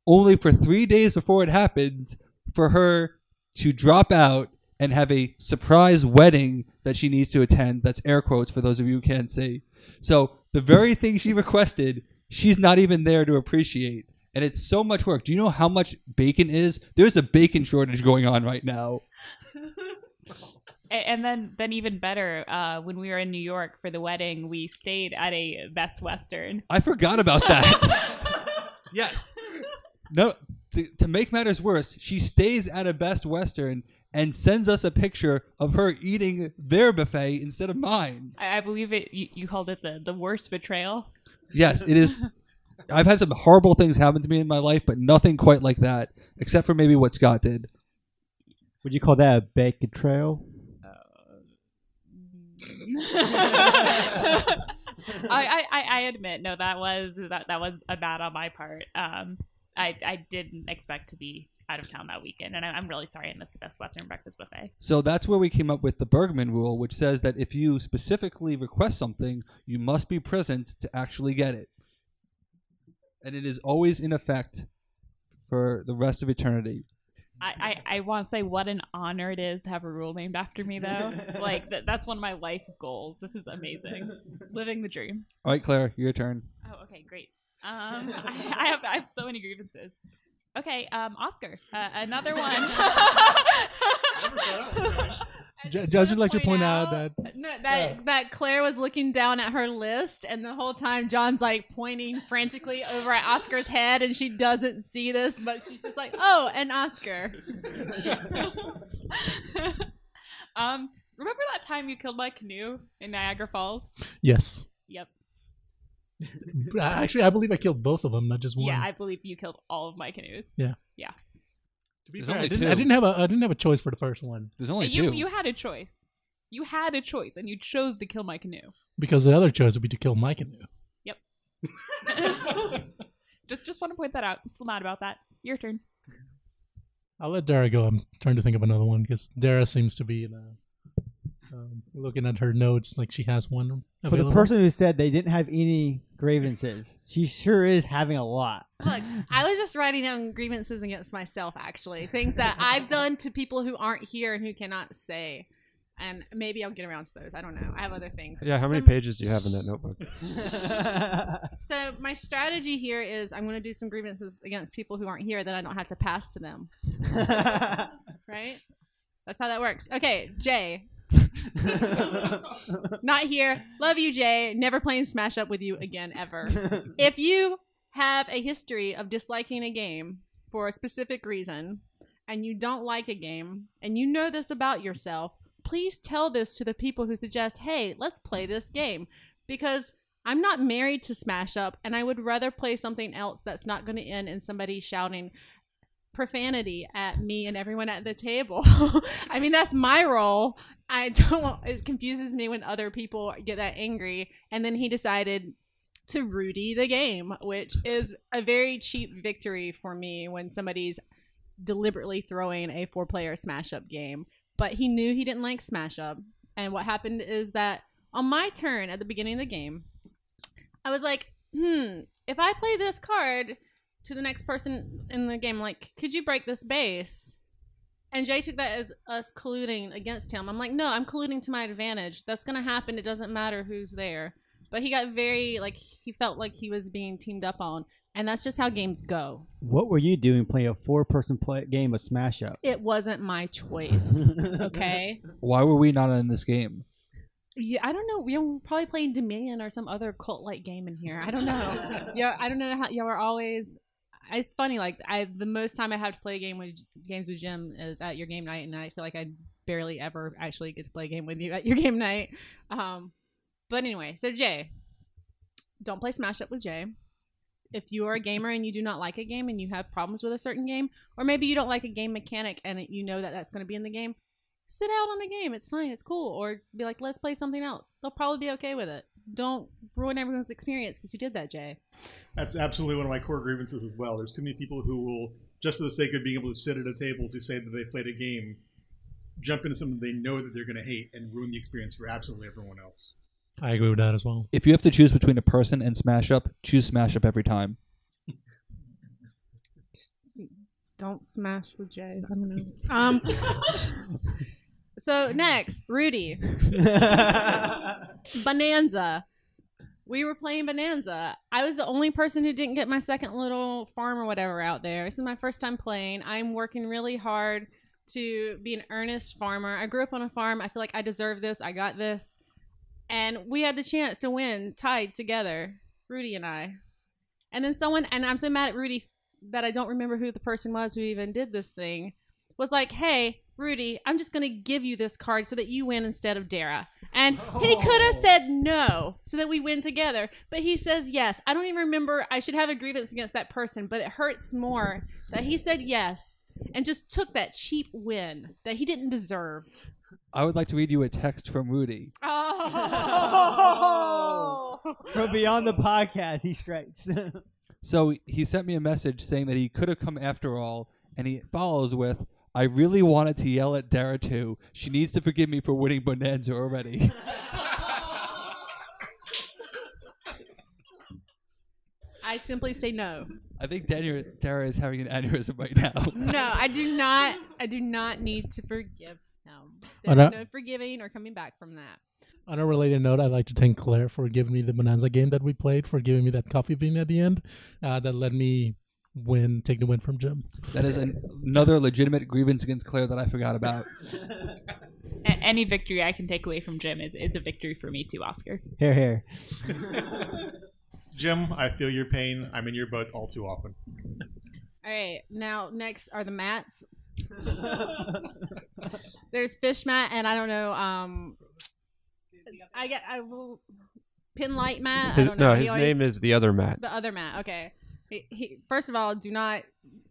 Only for 3 days before it happens, for her to drop out and have a surprise wedding that she needs to attend. That's air quotes for those of you who can't see. So the very thing she requested, she's not even there to appreciate. And it's so much work. Do you know how much bacon is? There's a bacon shortage going on right now. And then even better, when we were in New York for the wedding, we stayed at a Best Western. I forgot about that. Yes. No, to make matters worse, she stays at a Best Western and sends us a picture of her eating their buffet instead of mine. I believe it. You called it the worst betrayal. Yes, it is. I've had some horrible things happen to me in my life, but nothing quite like that, except for maybe what Scott did. Would you call that a bacon trail? I admit, no, that was a bad on my part. I didn't expect to be out of town that weekend, and I'm really sorry I missed the Best Western breakfast buffet. So that's where we came up with the Burgman Rule, which says that if you specifically request something, you must be present to actually get it. And it is always in effect for the rest of eternity. I want to say what an honor it is to have a rule named after me, though. Like, that's one of my life goals. This is amazing. Living the dream. All right, Claire, your turn. Oh, okay, great. I have so many grievances. Okay, Oscar, another one. Just would like to point out that Claire was looking down at her list, and the whole time John's like pointing frantically over at Oscar's head, and she doesn't see this, but she's just like, "Oh, an Oscar." Remember that time you killed my canoe in Niagara Falls? yes. Yep. Actually, I believe I killed both of them, not just one. Yeah, I believe you killed all of my canoes. Yeah. Yeah. To be There's fair, only I two. didn't have a choice for the first one There's only two. You had a choice. You had a choice, and you chose to kill my canoe. because the other choice would be to kill my canoe. Yep. Just want to point that out. I'm still mad about that. Your turn. I'll let Dara go. I'm trying to think of another one because Dara seems to be looking at her notes like she has one For the available. person who said they didn't have any grievances, she sure is having a lot. Look, I was just writing down grievances against myself, actually. Things that I've done to people who aren't here and who cannot say. And maybe I'll get around to those. I don't know. I have other things. Yeah, how many pages do you have in that notebook? So my strategy here is I'm going to do some grievances against people who aren't here that I don't have to pass to them. Right? That's how that works. Okay, Jay. Not here. Love you, Jay. Never playing Smash Up with you again, ever. If you have a history of disliking a game for a specific reason, and you don't like a game, and you know this about yourself, please tell this to the people who suggest, hey, let's play this game. Because I'm not married to Smash Up, and I would rather play something else that's not going to end in somebody shouting profanity at me and everyone at the table. I mean, that's my role. It confuses me when other people get that angry. And then he decided to Rudy the game, which is a very cheap victory for me when somebody's deliberately throwing a 4-player Smash Up game. But he knew he didn't like Smash Up. And what happened is that on my turn at the beginning of the game, I was like, if I play this card to the next person in the game, like, could you break this base? And Jay took that as us colluding against him. I'm like, no, I'm colluding to my advantage. That's going to happen. It doesn't matter who's there. But he got very, he felt like he was being teamed up on. And that's just how games go. What were you doing playing a 4-person game of Smash Up? It wasn't my choice, okay? Why were we not in this game? Yeah, I don't know. We were probably playing Dominion or some other cult-like game in here. I don't know. Yeah, I don't know how y'all are always. It's funny. The most time I have to play games with Jim is at your game night, and I feel like I barely ever actually get to play a game with you at your game night. But anyway, so Jay, don't play Smash Up with Jay. If you are a gamer and you do not like a game and you have problems with a certain game, or maybe you don't like a game mechanic and you know that that's going to be in the game, sit out on the game. It's fine. It's cool. Or be like, let's play something else. They'll probably be okay with it. Don't ruin everyone's experience because you did that, Jay. That's absolutely one of my core grievances as well. There's too many people who will, just for the sake of being able to sit at a table to say that they played a game, jump into something they know that they're going to hate and ruin the experience for absolutely everyone else. I agree with that as well. If you have to choose between a person and Smash Up, choose Smash Up every time. Don't smash with Jay. I don't know. So next, Rudy. Bonanza. We were playing Bonanza. I was the only person who didn't get my second little farm or whatever out there. This is my first time playing. I'm working really hard to be an earnest farmer. I grew up on a farm. I feel like I deserve this. I got this. And we had the chance to win, tied together, Rudy and I. And then and I'm so mad at Rudy that I don't remember who the person was who even did this thing, was like, hey, Rudy, I'm just going to give you this card so that you win instead of Dara. And he could have said no so that we win together, but he says yes. I don't even remember. I should have a grievance against that person, but it hurts more that he said yes and just took that cheap win that he didn't deserve. I would like to read you a text from Rudy. Oh! From beyond the podcast, he strikes. So he sent me a message saying that he could have come after all, and he follows with, I really wanted to yell at Dara too. She needs to forgive me for winning Bonanza already. I simply say no. I think Dara is having an aneurysm right now. No, I do not need to forgive him. Oh, There's no. no forgiving or coming back from that. On a related note, I'd like to thank Claire for giving me the Bonanza game that we played, for giving me that coffee bean at the end that let me take the win from Jim. That is another legitimate grievance against Claire that I forgot about. Any victory I can take away from Jim is a victory for me too, Oscar. Here. Jim, I feel your pain. I'm in your boat all too often. All right, now next are the mats. There's fish mat, and I don't know. I will pin light mat. I don't know. His name is the other Matt. the other mat. Okay. He, first of all, do not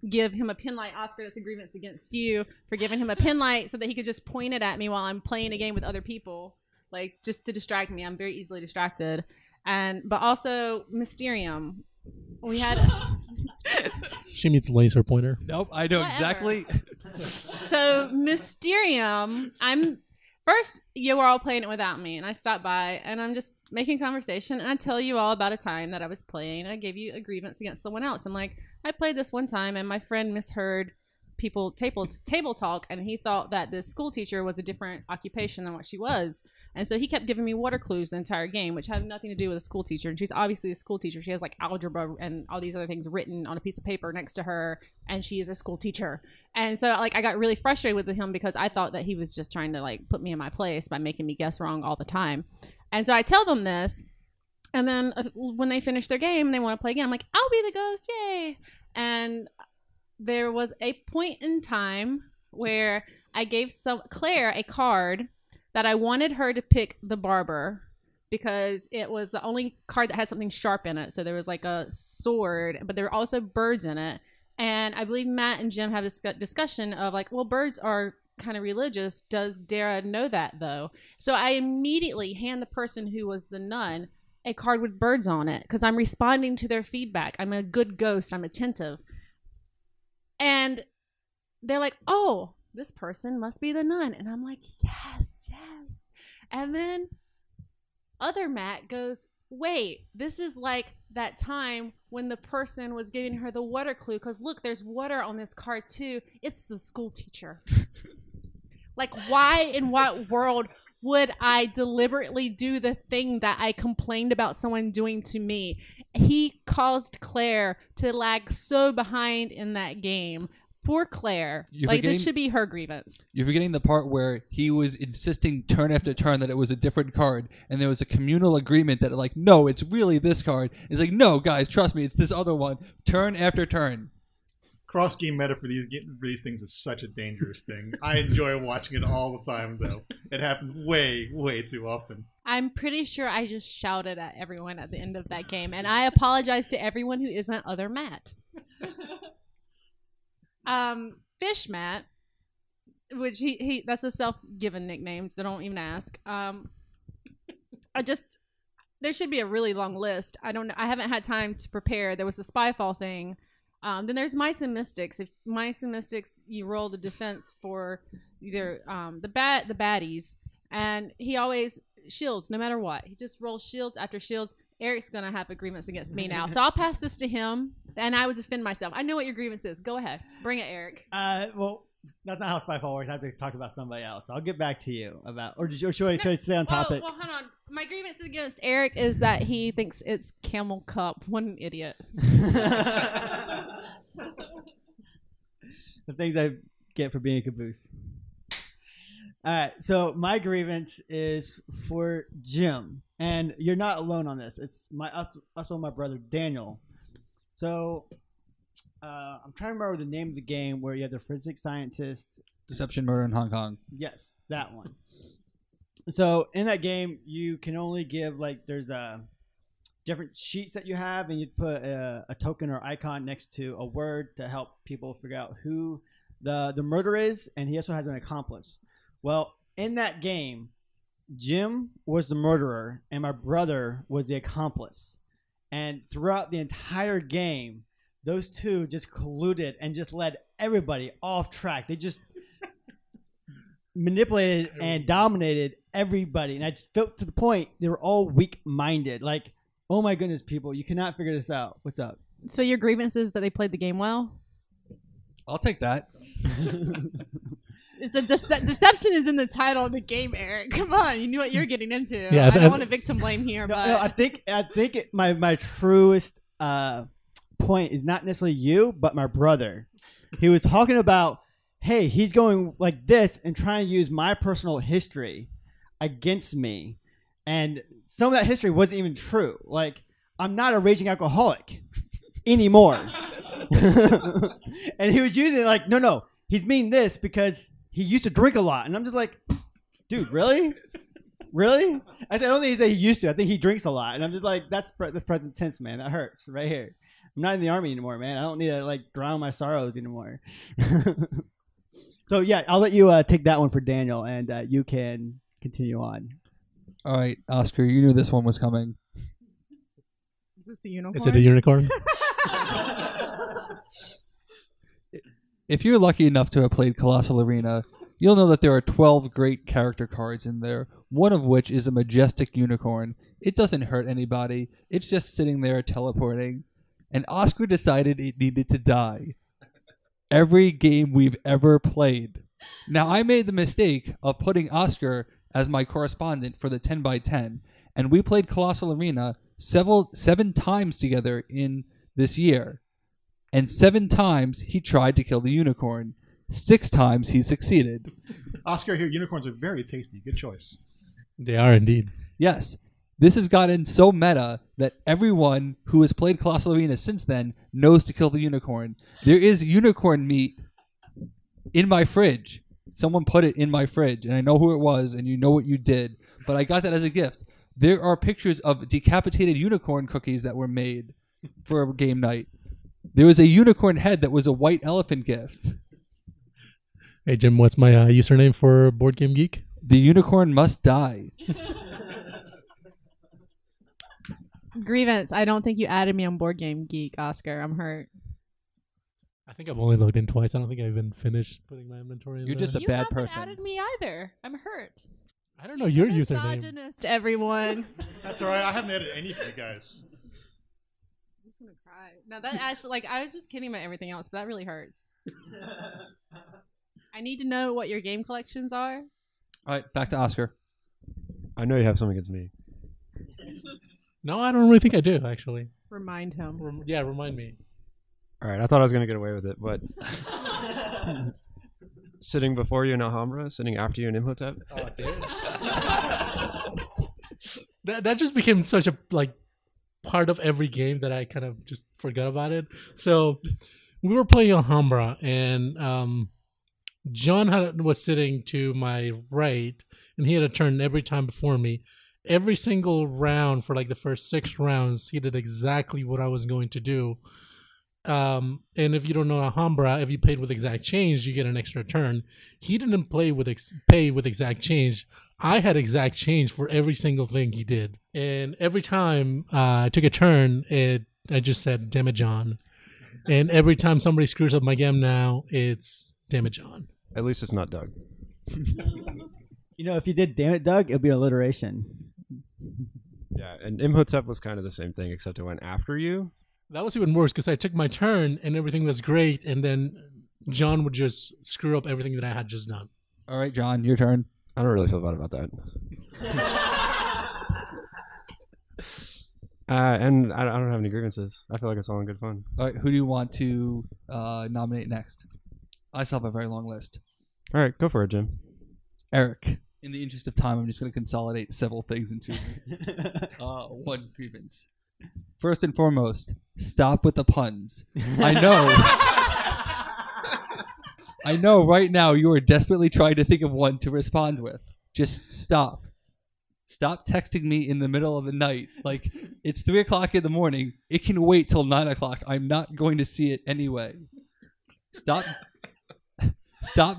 give him a pin light, Oscar. That's a grievance against you for giving him a pin light so that he could just point it at me while I'm playing a game with other people, like just to distract me. I'm very easily distracted. But also Mysterium. We had She meets laser pointer. Nope, I know Whatever. exactly. So Mysterium, you were all playing it without me, and I stopped by, and I'm just making conversation, and I tell you all about a time that I was playing, and I gave you a grievance against someone else. I'm like, I played this one time, and my friend misheard people table talk, and he thought that this school teacher was a different occupation than what she was, and so he kept giving me water clues the entire game, which had nothing to do with a school teacher. And she's obviously a school teacher. She has like algebra and all these other things written on a piece of paper next to her, and she is a school teacher. And so like I got really frustrated with him because I thought that he was just trying to like put me in my place by making me guess wrong all the time. And so I tell them this, and then when they finish their game and they want to play again, I'm like, I'll be the ghost, yay. And there was a point in time where I gave Claire a card that I wanted her to pick the barber because it was the only card that had something sharp in it. So there was like a sword, but there were also birds in it. And I believe Matt and Jim have a discussion of like, well, birds are kind of religious. Does Dara know that though? So I immediately hand the person who was the nun a card with birds on it because I'm responding to their feedback. I'm a good ghost. I'm attentive. And they're like, oh, this person must be the nun. And I'm like, yes. And then other Matt goes, wait, this is like that time when the person was giving her the water clue. Because look, there's water on this card too. It's the school teacher. Like, why in what world would I deliberately do the thing that I complained about someone doing to me? He caused Claire to lag so behind in that game. Poor Claire. This should be her grievance. You're forgetting the part where he was insisting turn after turn that it was a different card, and there was a communal agreement that like, no, it's really this card. It's like, no, guys, trust me, it's this other one. Turn after turn. Cross-game meta for these things is such a dangerous thing. I enjoy watching it all the time, though. It happens way, way too often. I'm pretty sure I just shouted at everyone at the end of that game, and I apologize to everyone who isn't other Matt. Fish Matt, which he that's a self-given nickname, so don't even ask. There should be a really long list. I haven't had time to prepare. There was the Spyfall thing. Then there's Mice and Mystics. If Mice and Mystics, you roll the defense for either the baddies, and he always shields no matter what. He just rolls shields after shields. Eric's gonna have a grievance against me now, so I'll pass this to him, and I would defend myself. I know what your grievance is. Go ahead, bring it, Eric. Well, that's not how Spyfall works. I have to talk about somebody else. I'll get back to you about, or should I stay on topic? Well, hold on. My grievance against Eric is that he thinks it's Camel Cup. What an idiot. The things I get for being a caboose. All right, so my grievance is for Jim, and you're not alone on this. It's also my brother Daniel. So I'm trying to remember the name of the game where you have the forensic scientist. Deception, Murder in Hong Kong. Yes, that one. So in that game, you can only give there's different sheets that you have, and you put a token or icon next to a word to help people figure out who the murderer is, and he also has an accomplice. Well, in that game, Jim was the murderer, and my brother was the accomplice. And throughout the entire game, those two just colluded and just led everybody off track. They just manipulated and dominated everybody. And I just felt to the point they were all weak-minded. Like, oh my goodness, people, you cannot figure this out. What's up? So your grievance is that they played the game well? I'll take that. It's a deception is in the title of the game, Eric. Come on, you knew what you're getting into. Yeah, I don't want to victim blame here, but I think my truest point is not necessarily you, but my brother. He was talking about, hey, he's going like this and trying to use my personal history against me, and some of that history wasn't even true. Like, I'm not a raging alcoholic anymore. And he was using like, no, he's meaning this because he used to drink a lot. And I'm just like, dude, really? Really? I said, I don't think he said he used to. I think he drinks a lot. And I'm just like, that's present tense, man. That hurts right here. I'm not in the army anymore, man. I don't need to drown my sorrows anymore. So yeah, I'll let you take that one for Daniel, and you can continue on. All right, Oscar, you knew this one was coming. Is this the unicorn? Is it a unicorn? If you're lucky enough to have played Colossal Arena, you'll know that there are 12 great character cards in there, one of which is a majestic unicorn. It doesn't hurt anybody. It's just sitting there teleporting. And Oscar decided it needed to die. Every game we've ever played. Now, I made the mistake of putting Oscar as my correspondent for the 10x10, and we played Colossal Arena 7 times together in this year. And 7 times he tried to kill the unicorn. 6 times he succeeded. Oscar here, unicorns are very tasty. Good choice. They are indeed. Yes, this has gotten so meta that everyone who has played Colossal Arena since then knows to kill the unicorn. There is unicorn meat in my fridge. Someone put it in my fridge, and I know who it was, and you know what you did. But I got that as a gift. There are pictures of decapitated unicorn cookies that were made for a game night. There was a unicorn head that was a white elephant gift. Hey, Jim, what's my username for Board Game Geek? The unicorn must die. Grievance, I don't think you added me on Board Game Geek, Oscar. I'm hurt. I think I've only logged in twice. I don't think I even finished putting my inventory in You're there. just a You bad haven't person. added me either. I'm hurt. I don't know your username. Misogynist, everyone. That's all right. I haven't added any for you guys. I'm just gonna cry. No, that actually, like, I was just kidding about everything else, but that really hurts. I need to know what your game collections are. All right, back to Oscar. I know you have something against me. No, I don't really think I do, actually. Remind him. Remind me. All right, I thought I was going to get away with it, but sitting before you in Alhambra, sitting after you in Imhotep. Oh, dude. that just became such a part of every game that I kind of just forgot about it. So we were playing Alhambra, and John was sitting to my right, and he had a turn every time before me. Every single round for the first 6 rounds, he did exactly what I was going to do. And if you don't know Alhambra, if you paid with exact change, you get an extra turn. He didn't pay with exact change. I had exact change for every single thing he did. And every time I took a turn, I just said, "Damn it, John." And every time somebody screws up my game now, it's "Damn it, John." At least it's not Doug. You know, if you did "Damn it, Doug," it'd be alliteration. Yeah, and Imhotep was kind of the same thing, except it went after you. That was even worse because I took my turn and everything was great, and then John would just screw up everything that I had just done. All right, John, your turn. I don't really feel bad about that. And I don't have any grievances. I feel like it's all in good fun. All right, who do you want to nominate next? I still have a very long list. All right, go for it, Jim. Eric. In the interest of time, I'm just going to consolidate several things into one grievance. First and foremost, stop with the puns. I know right now you are desperately trying to think of one to respond with. Just stop. Stop texting me in the middle of the night. Like, it's 3 o'clock in the morning. It can wait till 9 o'clock. I'm not going to see it anyway. Stop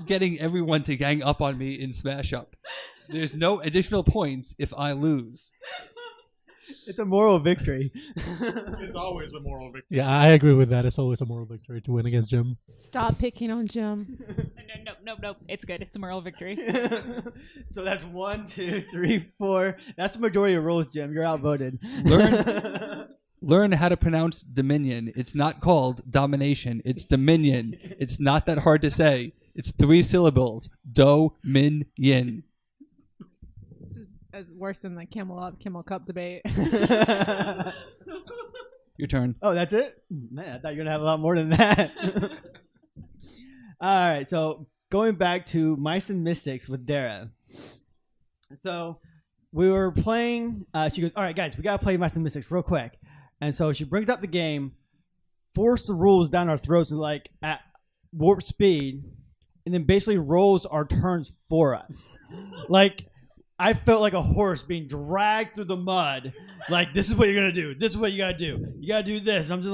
getting everyone to gang up on me in Smash Up. There's no additional points if I lose. It's a moral victory. It's always a moral victory. Yeah, I agree with that. It's always a moral victory to win against Jim. Stop picking on Jim. No. It's good. It's a moral victory. So that's 1, 2, 3, 4. That's the majority of rules, Jim. You're outvoted. Learn how to pronounce Dominion. It's not called domination. It's Dominion. It's not that hard to say. It's 3 syllables. Do-min-yin. This is as worse than the Camel Cup debate. Your turn. Oh, that's it? Man, I thought you were going to have a lot more than that. All right, so going back to Mice and Mystics with Dara. So we were playing. She goes, "All right, guys, we got to play Mice and Mystics real quick." And so she brings up the game, forced the rules down our throats at warp speed, and then basically rolls our turns for us. I felt like a horse being dragged through the mud. This is what you're going to do. This is what you got to do. You got to do this. And I'm just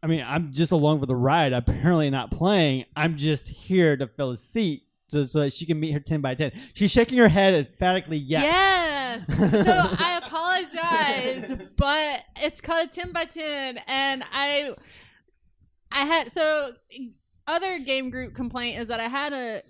I'm just along for the ride. I'm apparently not playing. I'm just here to fill a seat so that she can meet her 10x10. She's shaking her head emphatically yes. Yes. So I apologize, but it's called 10x10, and I had other game group complaint is that I had a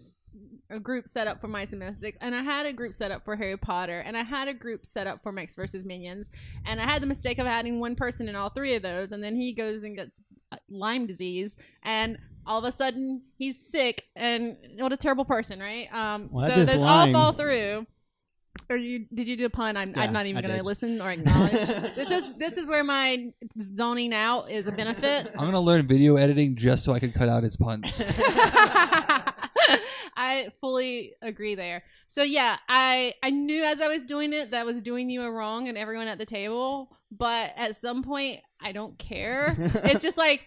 group set up for Mice and Mystics, and I had a group set up for Harry Potter, and I had a group set up for Mix versus Minions, and I had the mistake of adding one person in all three of those, and then he goes and gets Lyme disease, and all of a sudden he's sick, and what a terrible person, right? Well, so those all fall through. Or did you do a pun? I'm not even going to listen or acknowledge. This is where my zoning out is a benefit. I'm going to learn video editing just so I can cut out his puns. I fully agree there. So yeah, I knew as I was doing it that I was doing you a wrong and everyone at the table, but at some point I don't care. It's just like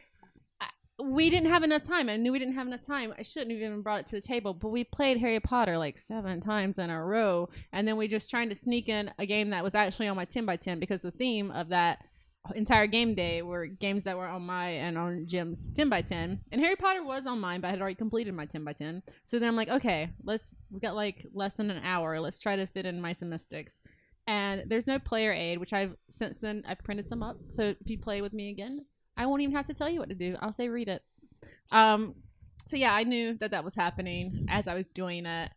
we didn't have enough time. I knew we didn't have enough time. I shouldn't have even brought it to the table, but we played Harry Potter like 7 times in a row, and then we just trying to sneak in a game that was actually on my 10x10 because the theme of that entire game day were games that were on my and on Jim's 10x10, and Harry Potter was on mine, but I had already completed my 10x10. So then I'm like, okay, we got like less than an hour. Let's try to fit in Mice and Mystics. And there's no player aid, which I've printed some up. So if you play with me again, I won't even have to tell you what to do. I'll say read it. So yeah, I knew that was happening as I was doing it.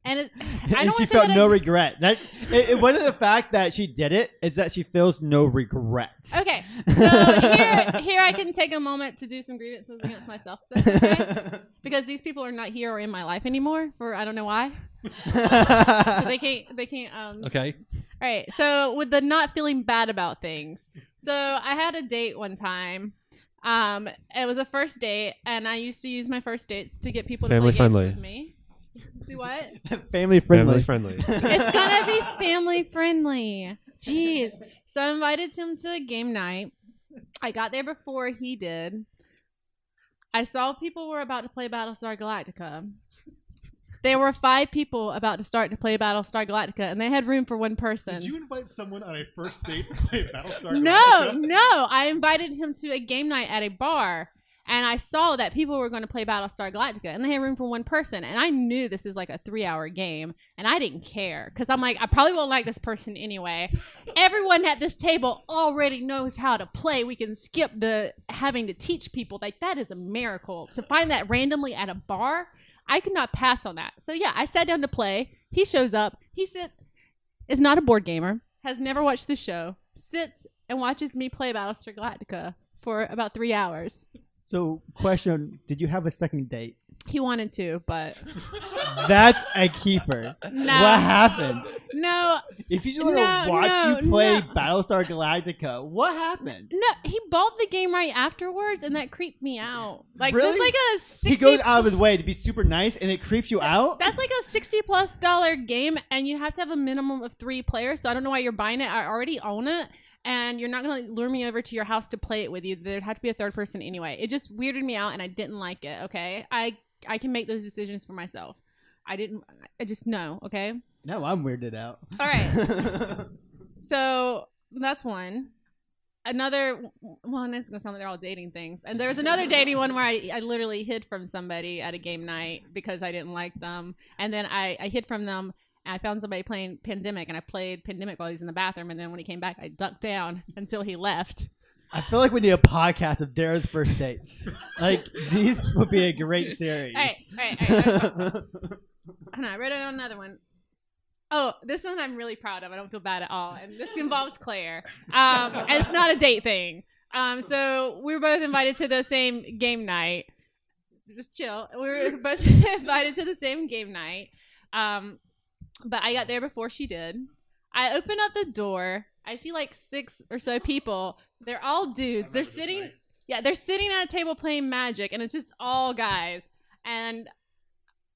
And she felt no regret. It wasn't the fact that she did it; it's that she feels no regrets. Okay, so here I can take a moment to do some grievances against myself, okay? Because these people are not here or in my life anymore. For I don't know why. So they can't. Okay. All right. So with the not feeling bad about things, so I had a date one time. It was a first date, and I used to use my first dates to get people to play games with me. Do what? Family friendly. It's gonna be family friendly. Jeez. So I invited him to a game night. I got there before he did. I saw people were about to play Battlestar Galactica. There were 5 people about to start to play Battlestar Galactica, and they had room for one person. Did you invite someone on a first date to play Battlestar Galactica? No. I invited him to a game night at a bar. And I saw that people were going to play Battlestar Galactica, and they had room for one person. And I knew this is like a 3-hour game, and I didn't care because I'm like, I probably won't like this person anyway. Everyone at this table already knows how to play. We can skip the having to teach people. Like, that is a miracle. To find that randomly at a bar, I could not pass on that. So yeah, I sat down to play. He shows up. He sits, is not a board gamer, has never watched the show, sits and watches me play Battlestar Galactica for about 3 hours. So, question, did you have a second date? He wanted to, but... That's a keeper. No. What happened? No. If you just want to watch you play Battlestar Galactica, what happened? No, he bought the game right afterwards, and that creeped me out. Like, really? That's like a 60... He goes out of his way to be super nice, and it creeps you out? That's like a $60+ game, and you have to have a minimum of 3 players, so I don't know why you're buying it. I already own it. And you're not going to lure me over to your house to play it with you. There'd have to be a third person anyway. It just weirded me out, and I didn't like it, okay? I can make those decisions for myself. I just know, okay? No, I'm weirded out. All right. So that's one. Another, well, it's going to sound like they're all dating things. And there was another dating one where I literally hid from somebody at a game night because I didn't like them. And then I hid from them. I found somebody playing Pandemic, and I played Pandemic while he was in the bathroom, and then when he came back, I ducked down until he left. I feel like we need a podcast of Darren's first dates. Like, these would be a great series. All right. I wrote down another one. Oh, this one I'm really proud of. I don't feel bad at all. And this involves Claire. And it's not a date thing. So we were both invited to the same game night. Just chill. We were both invited to the same game night. But I got there before she did. I open up the door. I see like 6 or so people. They're all dudes. They're sitting at a table playing Magic, and it's just all guys. And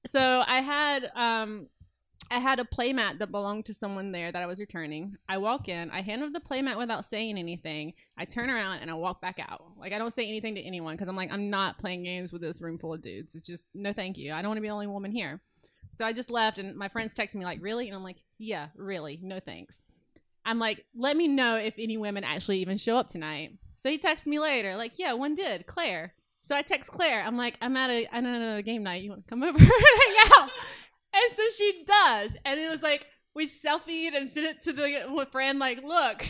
so I had a playmat that belonged to someone there that I was returning. I walk in. I hand over the playmat without saying anything. I turn around and I walk back out. Like, I don't say anything to anyone because I'm like, I'm not playing games with this room full of dudes. It's just, no thank you. I don't want to be the only woman here. So I just left, and my friends text me like, really? And I'm like, yeah, really. No thanks. I'm like, let me know if any women actually even show up tonight. So he texts me later, like, yeah, one did, Claire. So I text Claire. I'm like, I'm at another game night. You want to come over and hang out? And so she does. And it was like We selfied and sent it to the friend, like, look.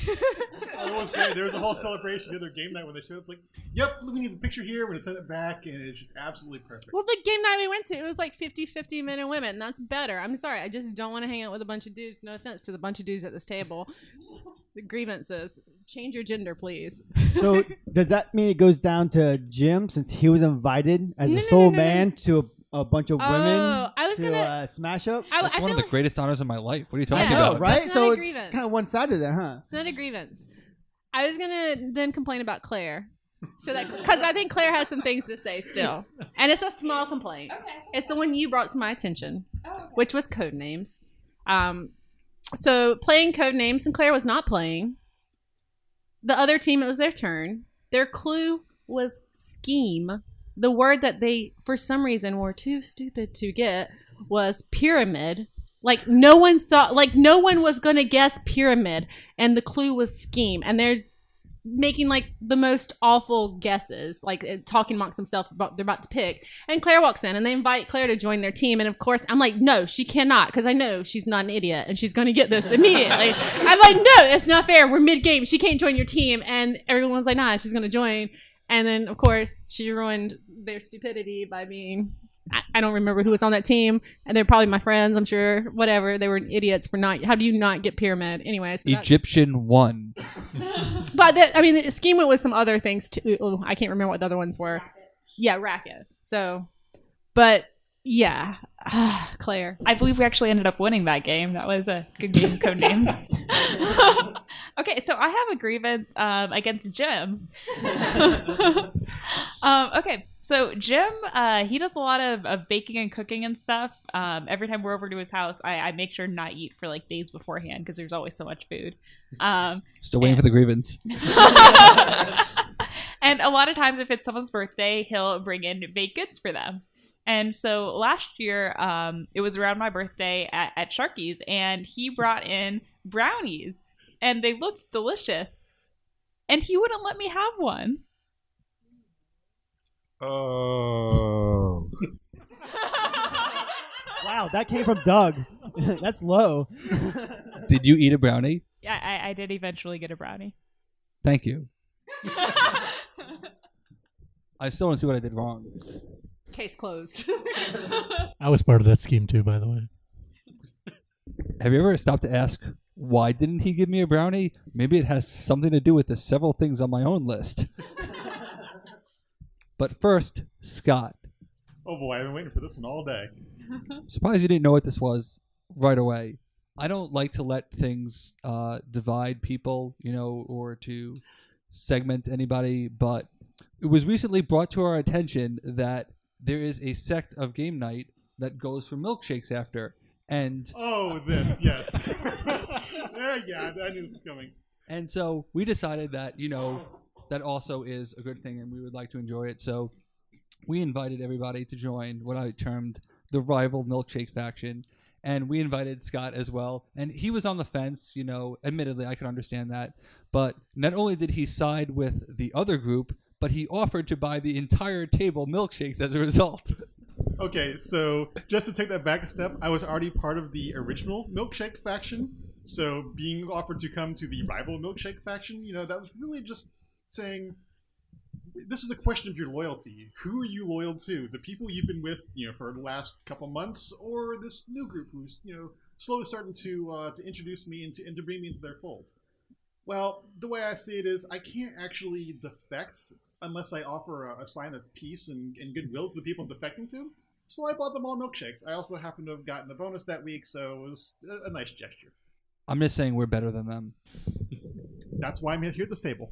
Oh, it was great. There was a whole celebration the other game night when they showed up. It's like, yep, we need a picture here. We're going to send it back, and it's just absolutely perfect. Well, the game night we went to, it was like 50-50 men and women, and that's better. I'm sorry. I just don't want to hang out with a bunch of dudes. No offense to the bunch of dudes at this table. The grievances. Change your gender, please. So does that mean it goes down to Jim since he was invited as a sole man to a bunch of women I was to smash up? That's one of the greatest honors of my life. What are you talking I know, about? right? That's So not a it's grievance. kind of one-sided there, huh? It's not a grievance. I was gonna then complain about Claire, so that because I think Claire has some things to say still, and it's a small complaint. Okay. It's the one you brought to my attention, Oh, okay. which was code names. So playing code names, and Claire was not playing. The other team, it was their turn. Their clue was scheme. The word that they, for some reason, were too stupid to get was pyramid. Like no one was gonna guess pyramid, and the clue was scheme. And they're making like the most awful guesses, like talking amongst themselves about they're about to pick. And Claire walks in, and they invite Claire to join their team. And of course, I'm like, no, she cannot, because I know she's not an idiot, and she's gonna get this immediately. I'm like, no, it's not fair. We're mid game. She can't join your team. And everyone's like, nah, she's gonna join. And then, of course, she ruined their stupidity by being, I don't remember who was on that team. And they're probably my friends, I'm sure. Whatever. They were idiots for not, how do you not get pyramid? Anyway. So Egyptian won. but, the scheme went with some other things, too. Oh, I can't remember what the other ones were. Yeah, racket. So, but, yeah. Claire. I believe we actually ended up winning that game. That was a good game of code names. Okay, so I have a grievance against Jim. Okay, so Jim, he does a lot of baking and cooking and stuff. Every time we're over to his house, I make sure not eat for like days beforehand because there's always so much food. Still waiting for the grievance. And a lot of times if it's someone's birthday, he'll bring in baked goods for them. And so last year, it was around my birthday at Sharky's, and he brought in brownies, and they looked delicious, and he wouldn't let me have one. Oh. Wow, that came from Doug. That's low. Did you eat a brownie? Yeah, I did eventually get a brownie. Thank you. I still want to see what I did wrong. Case closed. I was part of that scheme too, by the way. Have you ever stopped to ask, why didn't he give me a brownie? Maybe it has something to do with the several things on my own list. But first, Scott. Oh boy, I've been waiting for this one all day. Surprised you didn't know what this was right away. I don't like to let things divide people, or to segment anybody, but it was recently brought to our attention that there is a sect of game night that goes for milkshakes after. And Yes. Yeah, I knew this was coming. And so we decided that, that also is a good thing and we would like to enjoy it. So we invited everybody to join what I termed the rival milkshake faction. And we invited Scott as well. And he was on the fence, admittedly, I can understand that. But not only did he side with the other group, but he offered to buy the entire table milkshakes as a result. Okay, so just to take that back a step, I was already part of the original milkshake faction. So being offered to come to the rival milkshake faction, that was really just saying, this is a question of your loyalty. Who are you loyal to? The people you've been with, for the last couple months, or this new group who's, slowly starting to introduce me and to bring me into their fold? Well, the way I see it is, I can't actually defect unless I offer a sign of peace and goodwill to the people I'm defecting to. So I bought them all milkshakes. I also happen to have gotten a bonus that week, so it was a nice gesture. I'm just saying we're better than them. That's why I'm here at this table.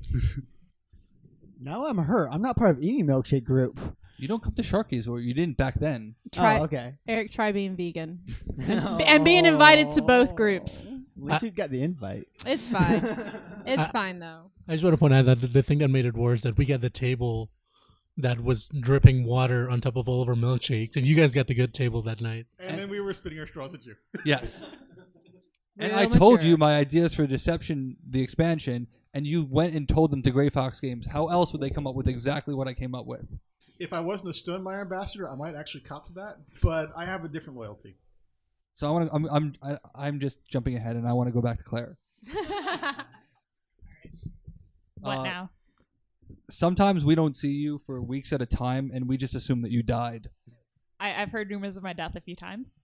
Now I'm hurt. I'm not part of any milkshake group. You don't come to Sharky's, or you didn't back then. Okay. Eric, try being vegan. And being invited to both groups. At least you got the invite. It's fine. It's fine, though. I just want to point out that the thing that made it worse that we got the table that was dripping water on top of all of our milkshakes, and you guys got the good table that night. And then we were spitting our straws at you. Yes. And Real I told mature. you my ideas for Deception, the expansion, and you went and told them to Gray Fox Games. How else would they come up with exactly what I came up with? If I wasn't a Stonemeyer ambassador, I might actually cop to that, but I have a different loyalty. So I'm just jumping ahead, and I want to go back to Claire. What now? Sometimes we don't see you for weeks at a time, and we just assume that you died. I've heard rumors of my death a few times.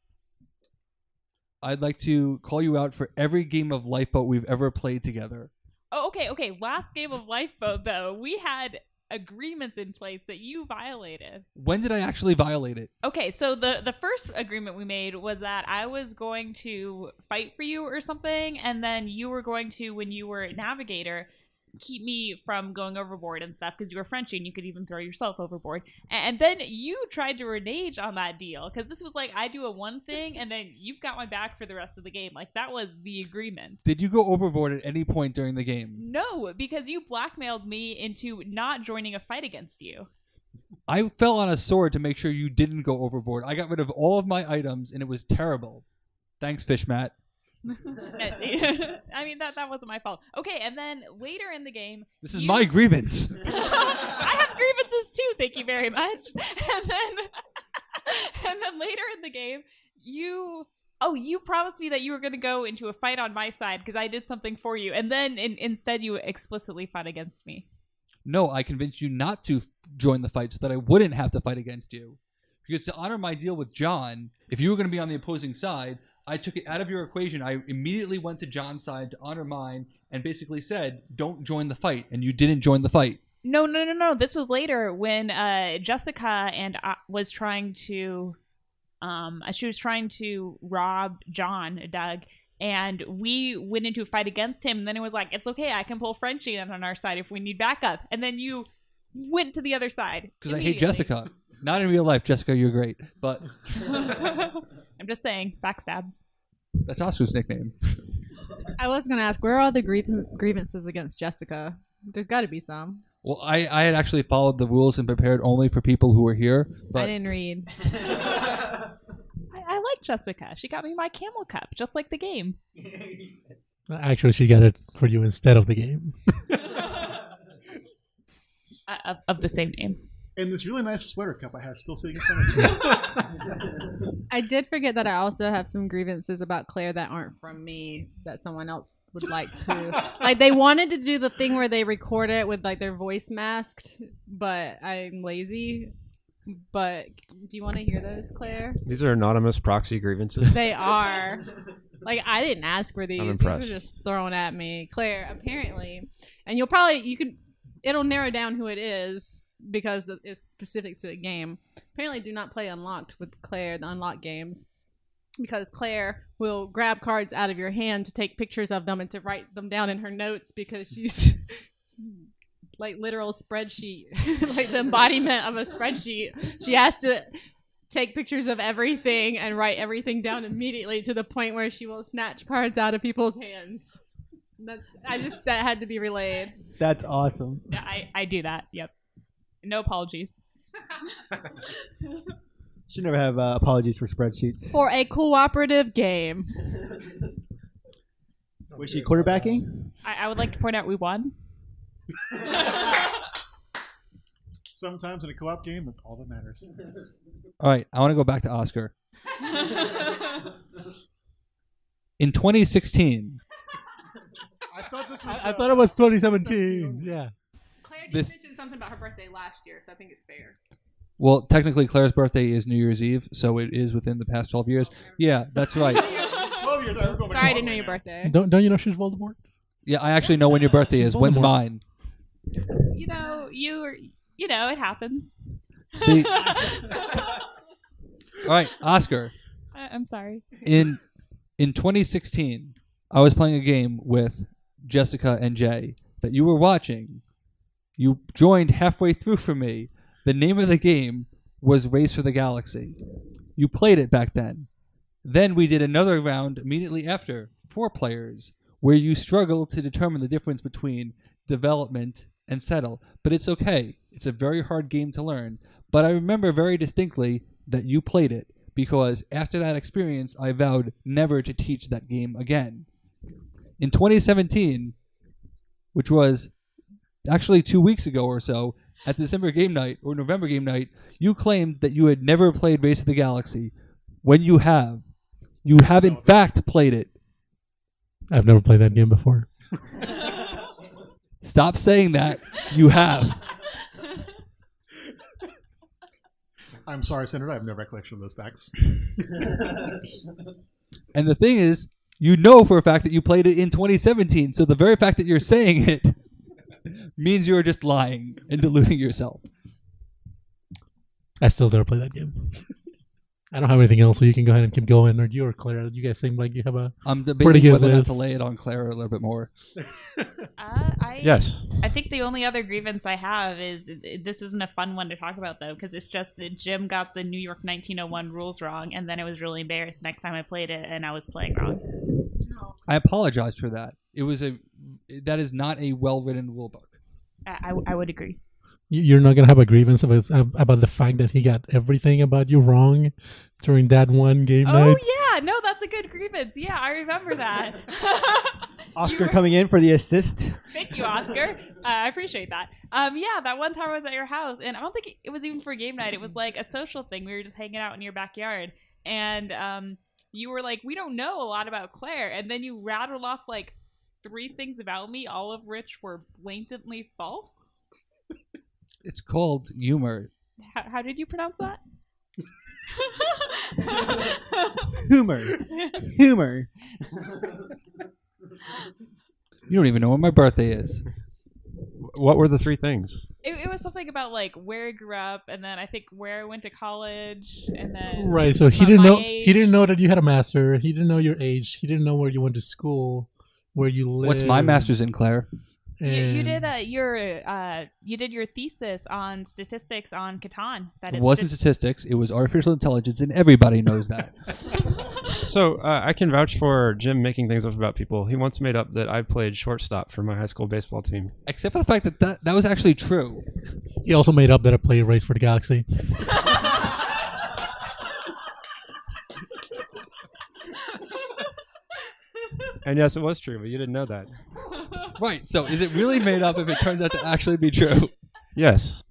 I'd like to call you out for every game of Lifeboat we've ever played together. Oh, okay. Last game of Lifeboat, though, we had agreements in place that you violated. When did I actually violate it? Okay, so the first agreement we made was that I was going to fight for you or something, and then you were going to, when you were navigator, keep me from going overboard and stuff because you were Frenchy and you could even throw yourself overboard. And then you tried to renege on that deal because this was like I do a one thing and then you've got my back for the rest of the game. Like that was the agreement. Did you go overboard at any point during the game? No, because you blackmailed me into not joining a fight against you. I fell on a sword to make sure you didn't go overboard. I got rid of all of my items and it was terrible. Thanks, Fish Matt. I mean that wasn't my fault. Okay, and then later in the game, this is my grievance. I have grievances too. Thank you very much. And then later in the game, you promised me that you were going to go into a fight on my side because I did something for you, and then instead you explicitly fought against me. No, I convinced you not to join the fight so that I wouldn't have to fight against you. Because to honor my deal with John, if you were going to be on the opposing side, I took it out of your equation. I immediately went to John's side to honor mine and basically said, don't join the fight. And you didn't join the fight. No. This was later when Jessica and I was trying to, she was trying to rob John, Doug, and we went into a fight against him. And then it was like, it's okay, I can pull Frenchie in on our side if we need backup. And then you went to the other side. Because I hate Jessica. Not in real life, Jessica, you're great. But I'm just saying, backstab. That's Asu's nickname. I was going to ask, where are all the grievances against Jessica? There's got to be some. Well, I had actually followed the rules and prepared only for people who were here. But I didn't read. I like Jessica. She got me my camel cup, just like the game. Actually, she got it for you instead of the game. Of the same name. And this really nice sweater cup I have still sitting in front of me. I did forget that I also have some grievances about Claire that aren't from me that someone else would like to. Like they wanted to do the thing where they record it with like their voice masked, but I'm lazy. But do you want to hear those, Claire? These are anonymous proxy grievances. They are. Like I didn't ask for these. I'm These impressed. were just thrown at me. Claire, apparently, and it'll narrow down who it is. Because it's specific to a game. Apparently do not play Unlocked with Claire, the Unlocked games. Because Claire will grab cards out of your hand to take pictures of them and to write them down in her notes because she's like literal spreadsheet. Like the embodiment of a spreadsheet. She has to take pictures of everything and write everything down immediately to the point where she will snatch cards out of people's hands. That had to be relayed. That's awesome. Yeah, I do that. Yep. No apologies. Should never have apologies for spreadsheets. For a cooperative game. Was she quarterbacking? I would like to point out we won. Sometimes in a co-op game, that's all that matters. All right, I want to go back to Oscar. In 2016. I thought this was. I thought it was 2017. Yeah. Claire just This- mentioned something about her birthday last year, so I think it's fair. Well, technically, Claire's birthday is New Year's Eve, so it is within the past 12 years. Yeah, that's right. 12 years. We're going Sorry, I back didn't know right your now. birthday. Don't you know she's Voldemort? Yeah, I actually know when your birthday is. When's Voldemort. mine? It happens. See? All right, Oscar. I'm sorry. In 2016, I was playing a game with Jessica and Jay that you were watching. You joined halfway through for me. The name of the game was Race for the Galaxy. You played it back then. Then we did another round immediately after, 4 players, where you struggled to determine the difference between development and settle. But it's okay. It's a very hard game to learn. But I remember very distinctly that you played it, because after that experience, I vowed never to teach that game again. In 2017, which was actually 2 weeks ago or so, at the December game night or November game night, you claimed that you had never played Race of the Galaxy. When you have, You have in fact played it. I've never played that game before. Stop saying that. You have. I'm sorry, Senator. I have no recollection of those facts. And the thing is, you know for a fact that you played it in 2017. So the very fact that you're saying it means you're just lying and deluding yourself. I still never play that game. I don't have anything else, so you can go ahead and keep going. Or you or Claire, you guys seem like you have a I'm pretty debating good whether or not list. to lay it on Claire a little bit more. Yes. I think the only other grievance I have is this isn't a fun one to talk about though, because it's just that Jim got the New York 1901 rules wrong, and then I was really embarrassed next time I played it, and I was playing wrong. I apologize for that. That is not a well-written rule book. I would agree. You're not gonna have a grievance about the fact that he got everything about you wrong during that one game Oh night. yeah, no, that's a good grievance. Yeah, I remember that. Oscar coming in for the assist. Thank you, Oscar. I appreciate that. Yeah, that one time I was at your house, and I don't think it was even for game night. It was like a social thing. We were just hanging out in your backyard, and you were like, "We don't know a lot about Claire," and then you rattled off like 3 things about me, all of which were blatantly false. It's called humor. How did you pronounce that? Humor. Humor. You don't even know when my birthday is. What were the 3 things? It was something about like where I grew up, and then I think where I went to college, and then Right, so he about didn't my know age. he didn't know that you had a master. He didn't know your age. He didn't know where you went to school, where you lived. What's my master's in, Claire? You and- did your thesis on statistics on Catan. It wasn't statistics. It was artificial intelligence, and everybody knows that. So I can vouch for Jim making things up about people. He once made up that I played shortstop for my high school baseball team. Except for the fact that was actually true. He also made up that I played Race for the Galaxy. And yes, it was true, but you didn't know that. Right. So is it really made up if it turns out to actually be true? Yes.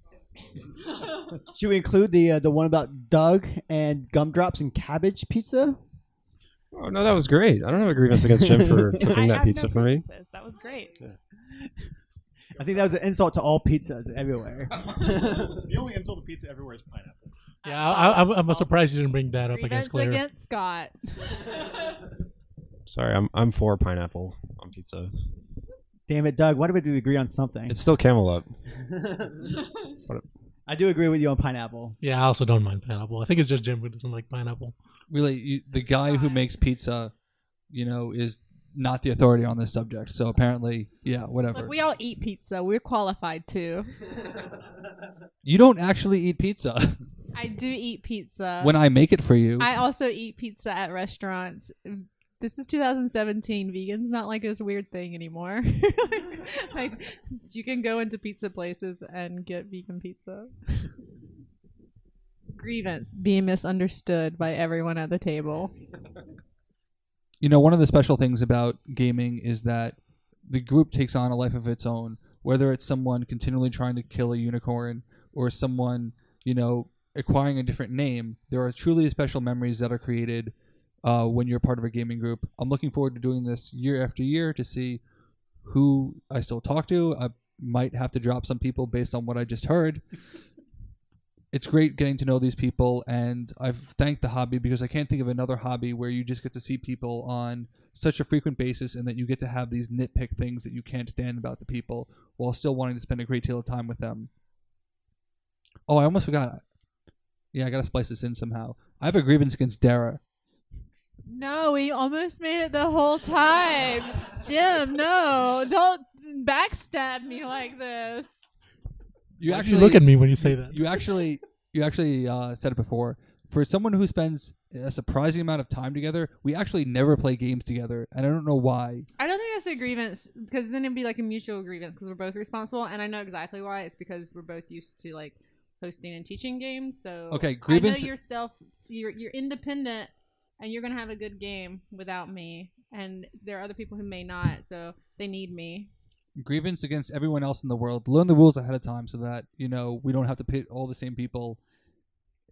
Should we include the one about Doug and gumdrops and cabbage pizza? Oh, no, that was great. I don't have a grievance against Jim for cooking that pizza for me. That was great. I think that was an insult to all pizzas everywhere. The only insult to pizza everywhere is pineapple. Yeah, I'm surprised you didn't bring that up against Grievance Claire. against Scott. Sorry, I'm for pineapple on pizza. Damn it, Doug. Why do we agree on something? It's still Camelot. I do agree with you on pineapple. Yeah, I also don't mind pineapple. I think it's just Jim who doesn't like pineapple. Really, the guy who makes pizza, is not the authority on this subject. So apparently, yeah, whatever. Look, we all eat pizza. We're qualified too. You don't actually eat pizza. I do eat pizza. When I make it for you. I also eat pizza at restaurants. This is 2017. Vegan's not like this weird thing anymore. Like, you can go into pizza places and get vegan pizza. Grievance, being misunderstood by everyone at the table. One of the special things about gaming is that the group takes on a life of its own, whether it's someone continually trying to kill a unicorn or someone, acquiring a different name. There are truly special memories that are created when you're part of a gaming group. I'm looking forward to doing this year after year to see who I still talk to. I might have to drop some people based on what I just heard. It's great getting to know these people, and I've thanked the hobby because I can't think of another hobby where you just get to see people on such a frequent basis and that you get to have these nitpick things that you can't stand about the people while still wanting to spend a great deal of time with them. Oh, I almost forgot. Yeah, I got to splice this in somehow. I have a grievance against Dara. No, we almost made it the whole time. Jim, no. Don't backstab me like this. You Why do actually you look at me when you say that. You actually said it before. For someone who spends a surprising amount of time together, we actually never play games together, and I don't know why. I don't think that's a grievance, because then it'd be like a mutual grievance because we're both responsible, and I know exactly why. It's because we're both used to like hosting and teaching games. So Okay, grievance. I know you're independent, and you're gonna have a good game without me. And there are other people who may not, so they need me. Grievance against everyone else in the world. Learn the rules ahead of time so that we don't have to pit all the same people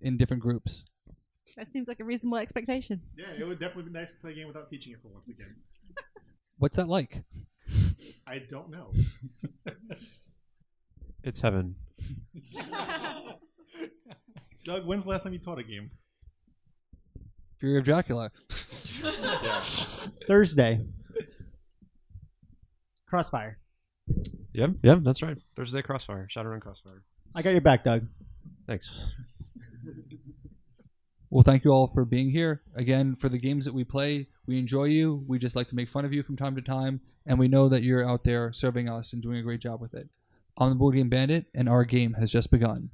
in different groups. That seems like a reasonable expectation. Yeah, it would definitely be nice to play a game without teaching it for once again. What's that like? I don't know. It's heaven. Doug, when's the last time you taught a game? Fury of Dracula. Yeah. Thursday. Crossfire. Yep, that's right. Thursday Crossfire. Shadowrun Crossfire. I got your back, Doug. Thanks. Well, thank you all for being here. Again, for the games that we play, we enjoy you. We just like to make fun of you from time to time, and we know that you're out there serving us and doing a great job with it. I'm the Board Game Bandit, and our game has just begun.